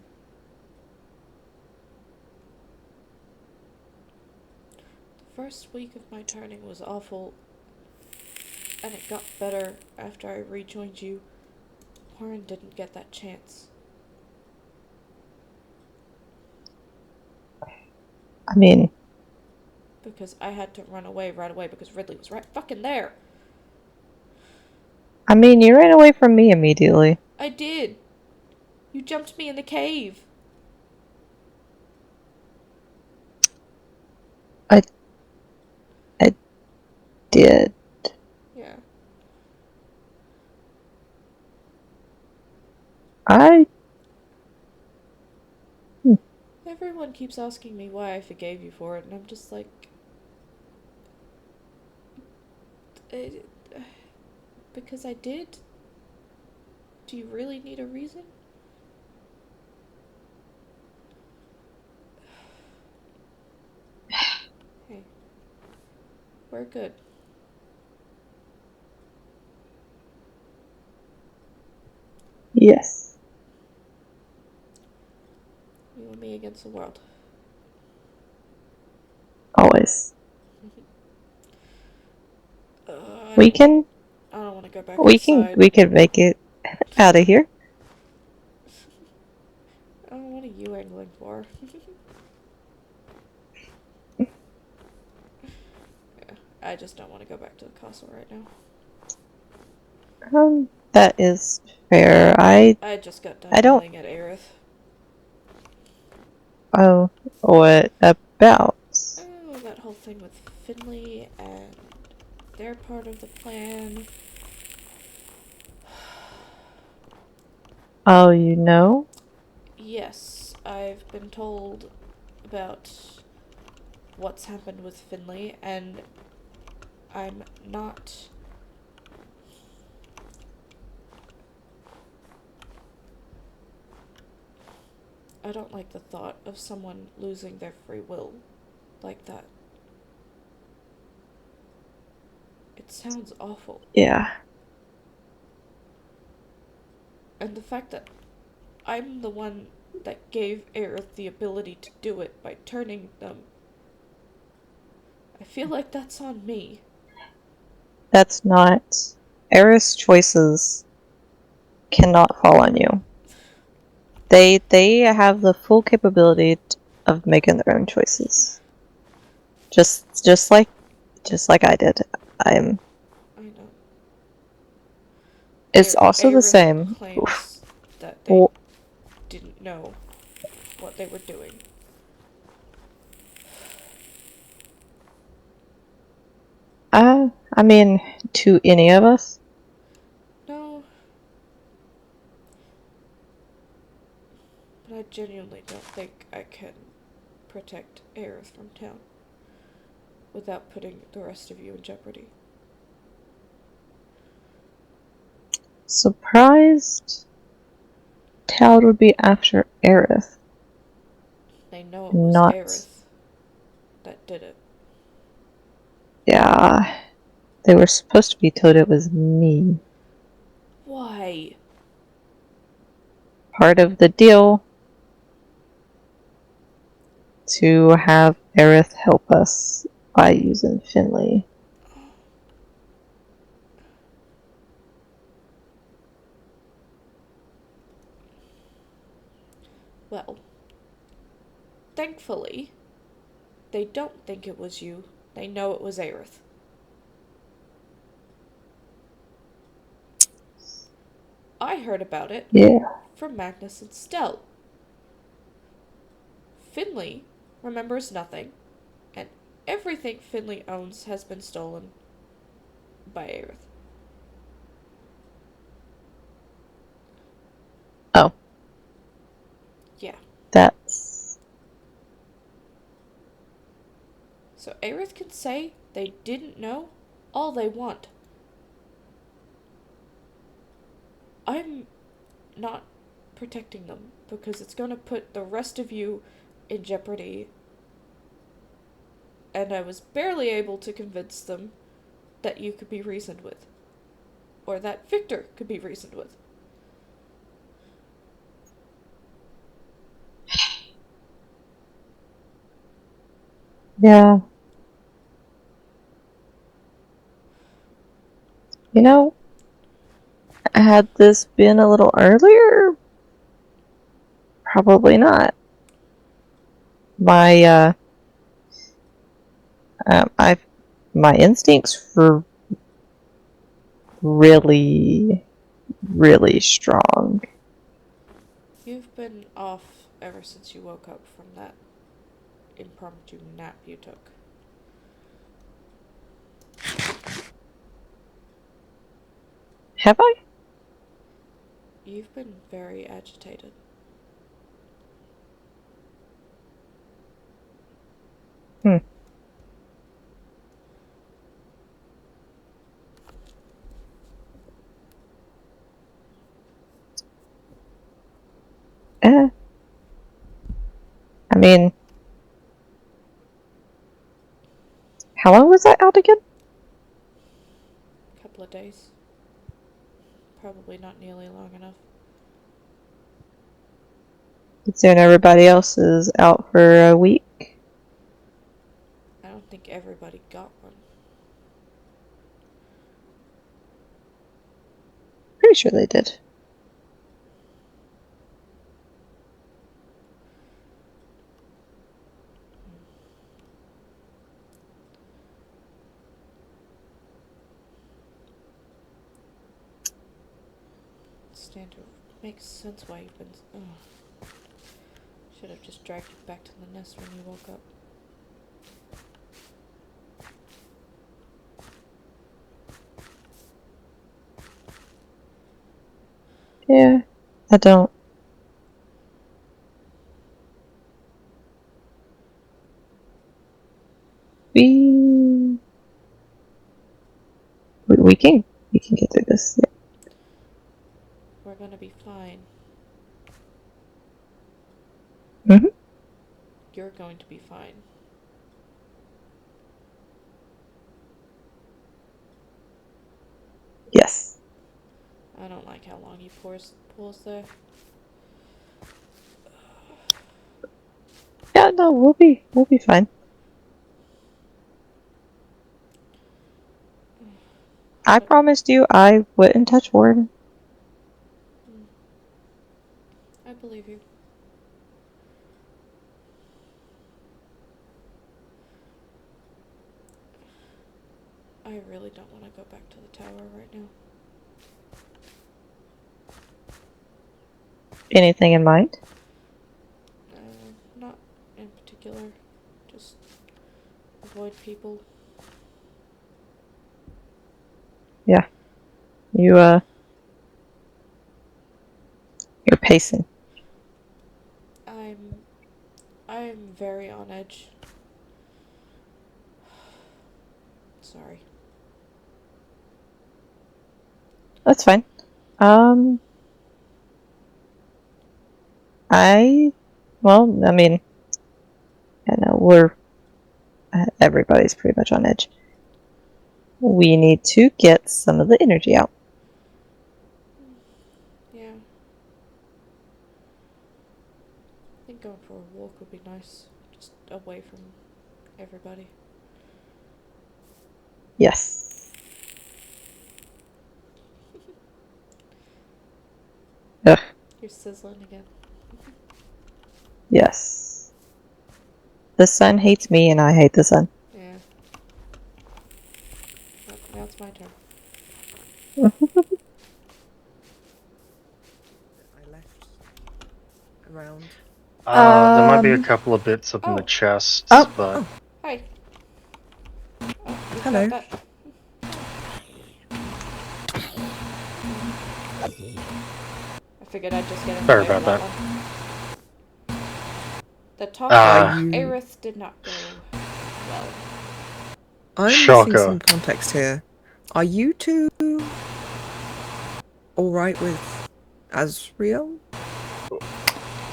The first week of my turning was awful, and it got better after I rejoined you. Warren didn't get that chance. I mean, Because I had to run away right away because Ridley was right fucking there. you ran away from me immediately. I did. You jumped me in the cave. I did. Yeah. I. Everyone keeps asking me why I forgave you for it, and I'm just like... because I did? Do you really need a reason? Hey. We're good. Yes. You and me against the world. Always. I We don't can. want to go back outside. We can make it out of here. you angling for? Yeah, I just don't want to go back to the castle right now. That is fair. I just got done I don't- yelling at Aerith. Oh, what about? Oh, that whole thing with Finley and their part of the plan. Oh, you know? Yes, I've been told about what's happened with Finley, and I'm not... I don't like the thought of someone losing their free will like that. It sounds awful. Yeah. And the fact that I'm the one that gave Aerith the ability to do it by turning them, I feel like that's on me. That's not... Eris' choices cannot fall on you. They have the full capability of making their own choices. Just like I did. I know. It's also the Aerith same. claims that they didn't know what they were doing. I mean, to any of us. No. But I genuinely don't think I can protect Aerith from town without putting the rest of you in jeopardy. Surprised Toad would be after Aerith. They know it was Not... Aerith that did it. Yeah. They were supposed to be told it was me. Why? Part of the deal to have Aerith help us by using Finley. Well, thankfully, they don't think it was you. They know it was Aerith. I heard about it from Magnus and Stell. Finley remembers nothing, and everything Finley owns has been stolen by Aerith. Oh. Yeah. That's... So Aerith can say they didn't know all they want. I'm not protecting them because it's gonna put the rest of you in jeopardy. And I was barely able to convince them that you could be reasoned with. Or that Victor could be reasoned with. Yeah. You know, had this been a little earlier, probably not. My my instincts were really, really strong. You've been off ever since you woke up from that impromptu nap you took. Have I? You've been very agitated. I mean, how long was that out again? A couple of days. Probably not nearly long enough. Considering everybody else is out for a week. I don't think everybody got one. Pretty sure they did. stand to makes sense why you've been. Should have just dragged you back to the nest when you woke up. Yeah, I don't. We can get through this. Yeah. We're gonna be fine. Mm-hmm. You're going to be fine. Yes. I don't like how long he pulls there. Yeah, no, we'll be fine. I promised you I wouldn't touch Warden. I believe you. I really don't want to go back to the tower right now. Anything in mind? Not in particular. Just avoid people. Yeah. You're pacing. I'm very on edge. Sorry. That's fine. I mean, I know everybody's pretty much on edge. We need to get some of the energy out. Yeah. I think going for a walk would be nice. Just away from everybody. Yes. Ugh. You're sizzling again. Yes. The sun hates me and I hate the sun. Yeah. Now it's my turn. I left around. There might be a couple of bits up in the Oh. chests, Oh. but Hi. Hello. I figured I'd just get in the sorry way about of that. one. The talk Ah. with Aerith did not go well. I'm missing Shocker. some context here. Are you two alright with Asriel?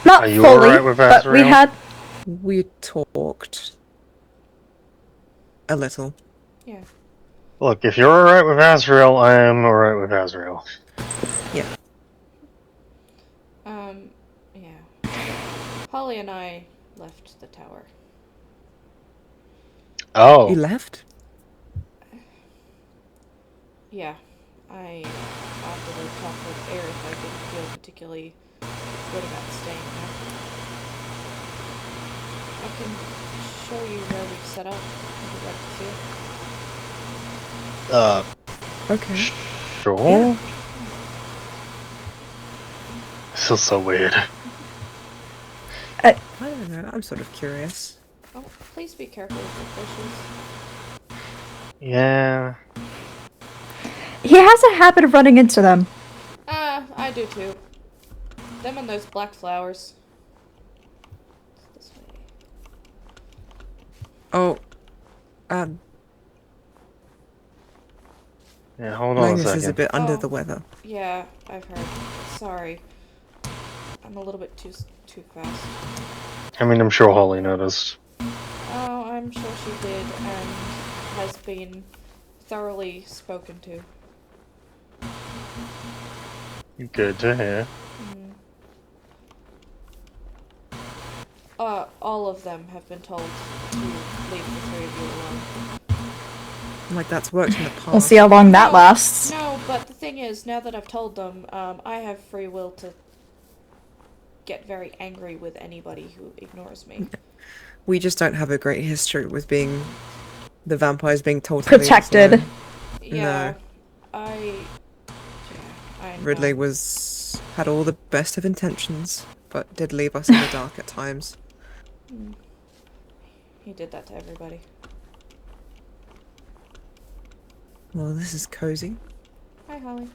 Not Are you fully, alright with but we Azrael? had. We talked a little. Yeah. Look, if you're alright with Azrael, I am alright with Azrael. Yeah. Yeah. Holly and I left the tower. Oh. You left? Yeah. After the talk with Aerith, I didn't feel particularly good about staying there. I can show you where we've set up if you'd like to see it. Okay. Sure? Yeah. This is so weird. I don't know, I'm sort of curious. Oh, please be careful with the bushes. Yeah. He has a habit of running into them. I do too. Them and those black flowers. This way. Oh. Yeah, hold on a Magnus second. is a bit under Oh. the weather. Yeah, I've heard. Sorry. I'm a little bit too fast. I mean, I'm sure Holly noticed. Oh, I'm sure she did and has been thoroughly spoken to. Good to hear. All of them have been told to leave the three of you alone. Like, that's worked in the past. We'll see how long that lasts. No, but the thing is, now that I've told them, I have free will to get very angry with anybody who ignores me. We just don't have a great history with being the vampires being told to Protected. leave us alone. Yeah, No. I know. Ridley was had all the best of intentions, but did leave us in the dark at times. He did that to everybody. Well, this is cozy. Hi, Holly.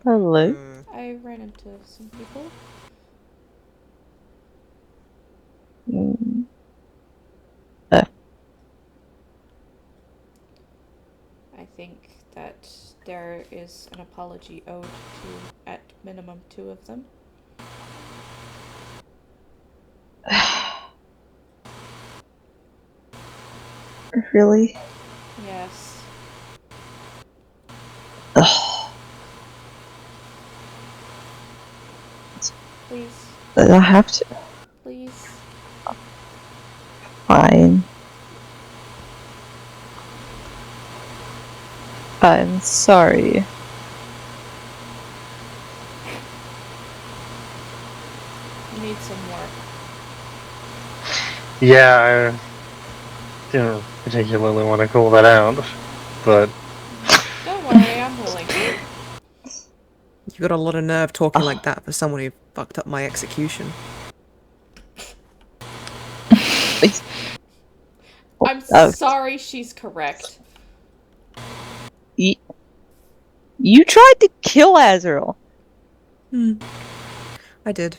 Hello. I ran into some people. Mm. I think that there is an apology owed to, at minimum, 2 of them. Really? Yes. Ugh. Please. I have to. Please. Fine. I'm sorry. You need some more. Yeah, I didn't particularly want to call that out, but Don't worry, I'm willing to. You got a lot of nerve talking like that for someone who fucked up my execution. I'm Oh. sorry she's correct. You tried to kill Azrael. I did.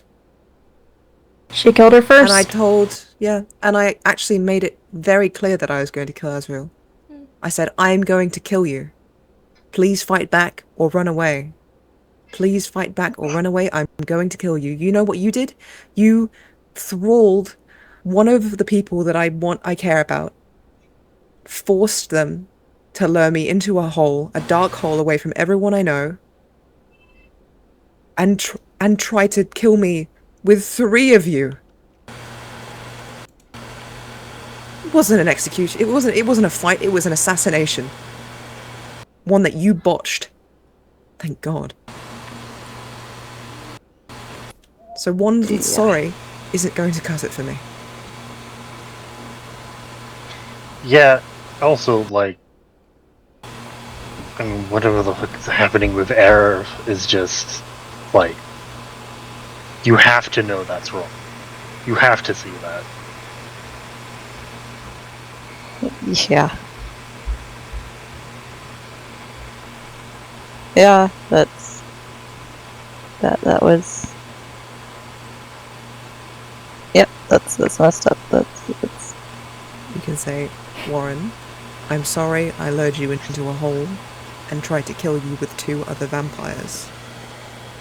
She killed her first. And I actually made it very clear that I was going to kill Azrael. I said, I'm going to kill you. Please fight back or run away. Please fight back or run away. I'm going to kill you. You know what you did? You thralled one of the people that I care about. Forced them to lure me into a hole, a dark hole away from everyone I know. And try to kill me with 3 of you. It wasn't an execution. It wasn't a fight. It was an assassination. One that you botched. Thank God. So one little sorry isn't going to cut it for me. yeah. Also, like, I mean, whatever the fuck is happening with Air is just like, you have to know that's wrong. You have to see that. Yeah. Yeah, that was. Yep, that's messed up. That's. You can say, Warren, I'm sorry I lured you into a hole and tried to kill you with 2 other vampires.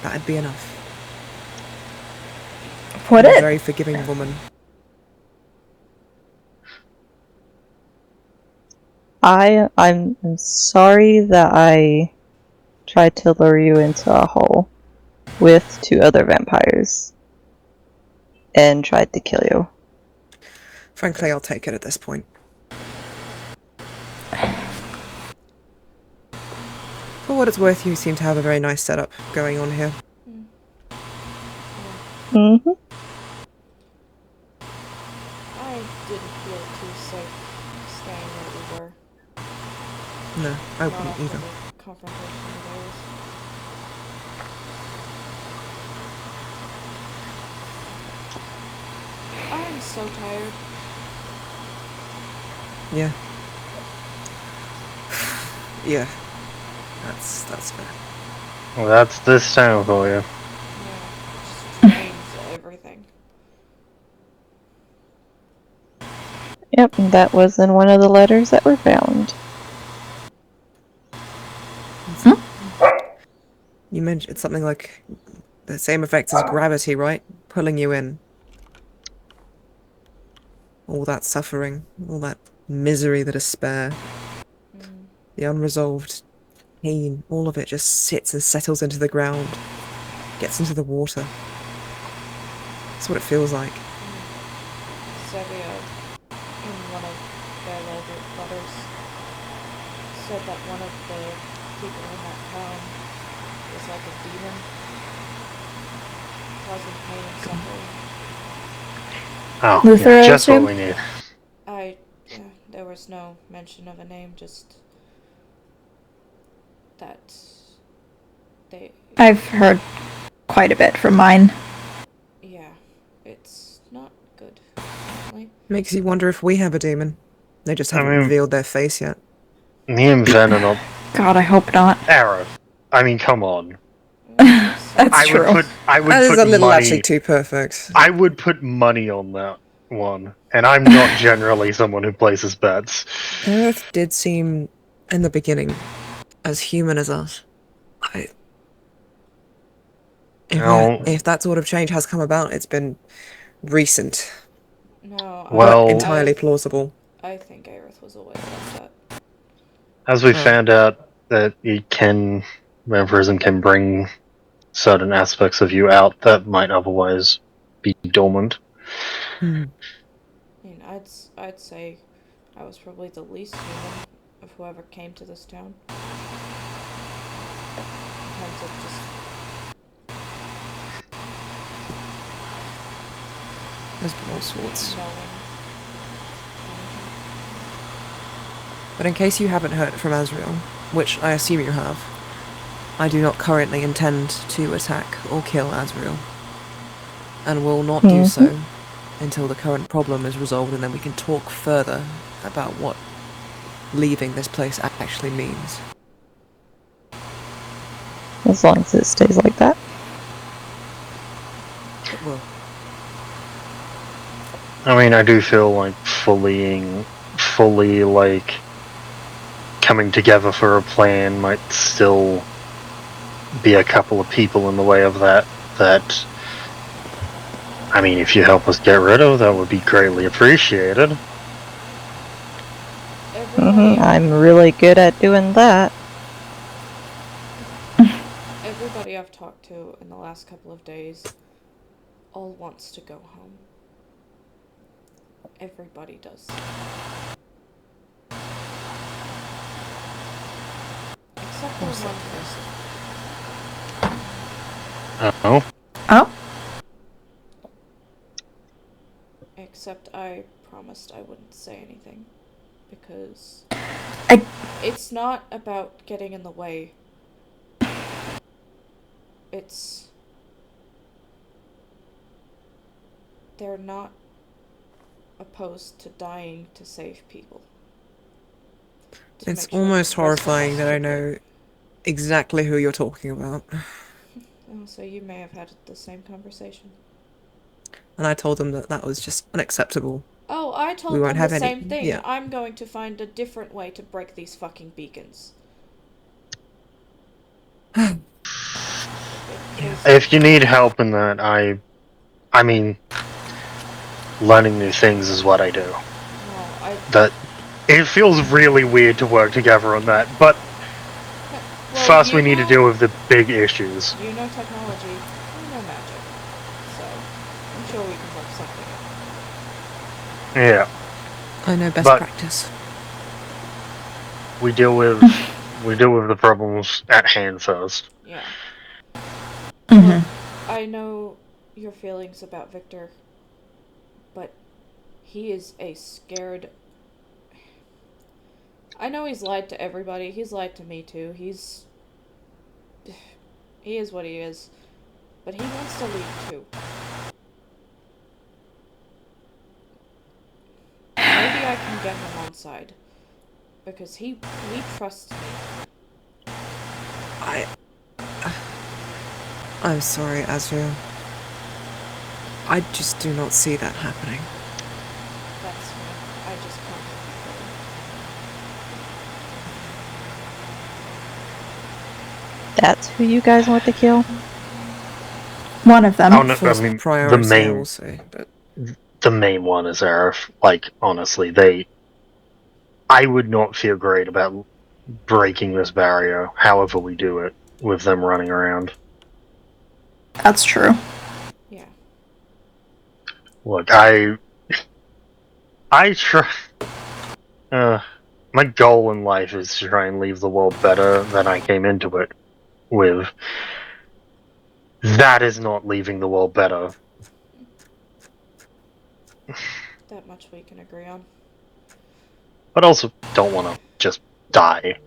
That'd be enough. Would I'm it? a very forgiving woman. I'm sorry that I tried to lure you into a hole with 2 other vampires and tried to kill you. Frankly, I'll take it at this point. For what it's worth, you seem to have a very nice setup going on here. Mm-hmm. I didn't feel too safe staying where we were. No, I Not wouldn't after either. the confrontation with Ares. I'm so tired. Yeah. Yeah. That's fair. Well, that's this town for you. Yeah, just drains everything. Yep, that was in one of the letters that were found. You mentioned it's something like the same effect as gravity, right? Pulling you in. All that suffering, all that misery, the despair, the unresolved pain, all of it just sits and settles into the ground, gets into the water. That's what it feels like. Sevia, in one of their letters, said that one of the people in that town was like a demon, causing pain and suffering. Oh, Luther, yeah, I just what assume? we need. There was no mention of a name, just that I've heard quite a bit from mine. Yeah, it's not good. Makes you wonder if we have a demon. They just haven't revealed their face yet. Me and Ven are not. God, I hope not. Aerith, I mean, come on. That's true. I would That is put a little money, actually too perfect. I would put money on that one, and I'm not generally someone who places bets. Aerith did seem, in the beginning, as human as us. If that sort of change has come about, it's been recent. No, Well, entirely plausible. I think Aerith was always like that. As we found out that vampirism can bring certain aspects of you out that might otherwise be dormant. I mean, I'd say I was probably the least human of whoever came to this town. In terms of just... There's been all sorts. knowing. But in case you haven't heard from Azrael, which I assume you have, I do not currently intend to attack or kill Azrael. And will not do so until the current problem is resolved, and then we can talk further about what leaving this place actually means. As long as it stays like that. It will. I mean, I do feel like fully like coming together for a plan might still be a couple of people in the way of that. I mean, if you help us get rid of, that would be greatly appreciated. I'm really good at doing that. Everybody I've talked to in the last couple of days all wants to go home. Everybody does. Except for one person. Oh. Oh? Except I promised I wouldn't say anything. Because it's not about getting in the way. They're not opposed to dying to save people. It's almost horrifying that I know exactly who you're talking about. Oh, so you may have had the same conversation. And I told them that was just unacceptable. Oh, I told them the same thing. Yeah. I'm going to find a different way to break these fucking beacons. If you need help in that, I mean, learning new things is what I do. It feels really weird to work together on that, but first we need to deal with the big issues. You know technology, I know magic, so I'm sure we can work something out. Yeah. I know best practice. We deal with the problems at hand first. Yeah. Look, I know your feelings about Victor, but he is a scared... I know he's lied to everybody. He's lied to me too. He is what he is. But he wants to leave too. Maybe I can get him on side. Because he trusts me. I'm sorry, Azrael. I just do not see that happening. That's fine. I just can't. That's who you guys want to kill? One of them. Oh, no, I mean, the main one is Aerith. Like, honestly, I would not feel great about breaking this barrier, however we do it, with them running around. That's true. Yeah. Look, I try. My goal in life is to try and leave the world better than I came into it with. That is not leaving the world better. That much we can agree on. But also don't want to just die.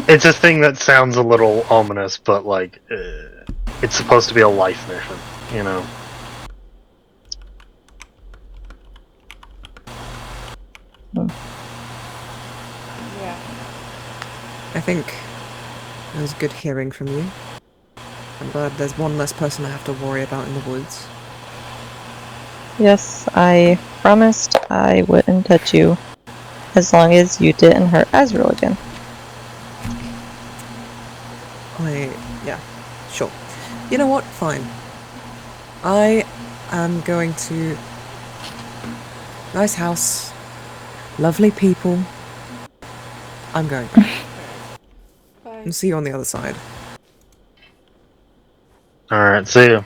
It's a thing that sounds a little ominous, but like, it's supposed to be a life mission, you know? Yeah. I think it was good hearing from you. I'm glad there's one less person I have to worry about in the woods. Yes, I promised I wouldn't touch you as long as you didn't hurt Azrael again. Yeah, sure. You know what? Fine. I am going to... Nice house. Lovely people. I'm going back. Bye. And see you on the other side. Alright, see you.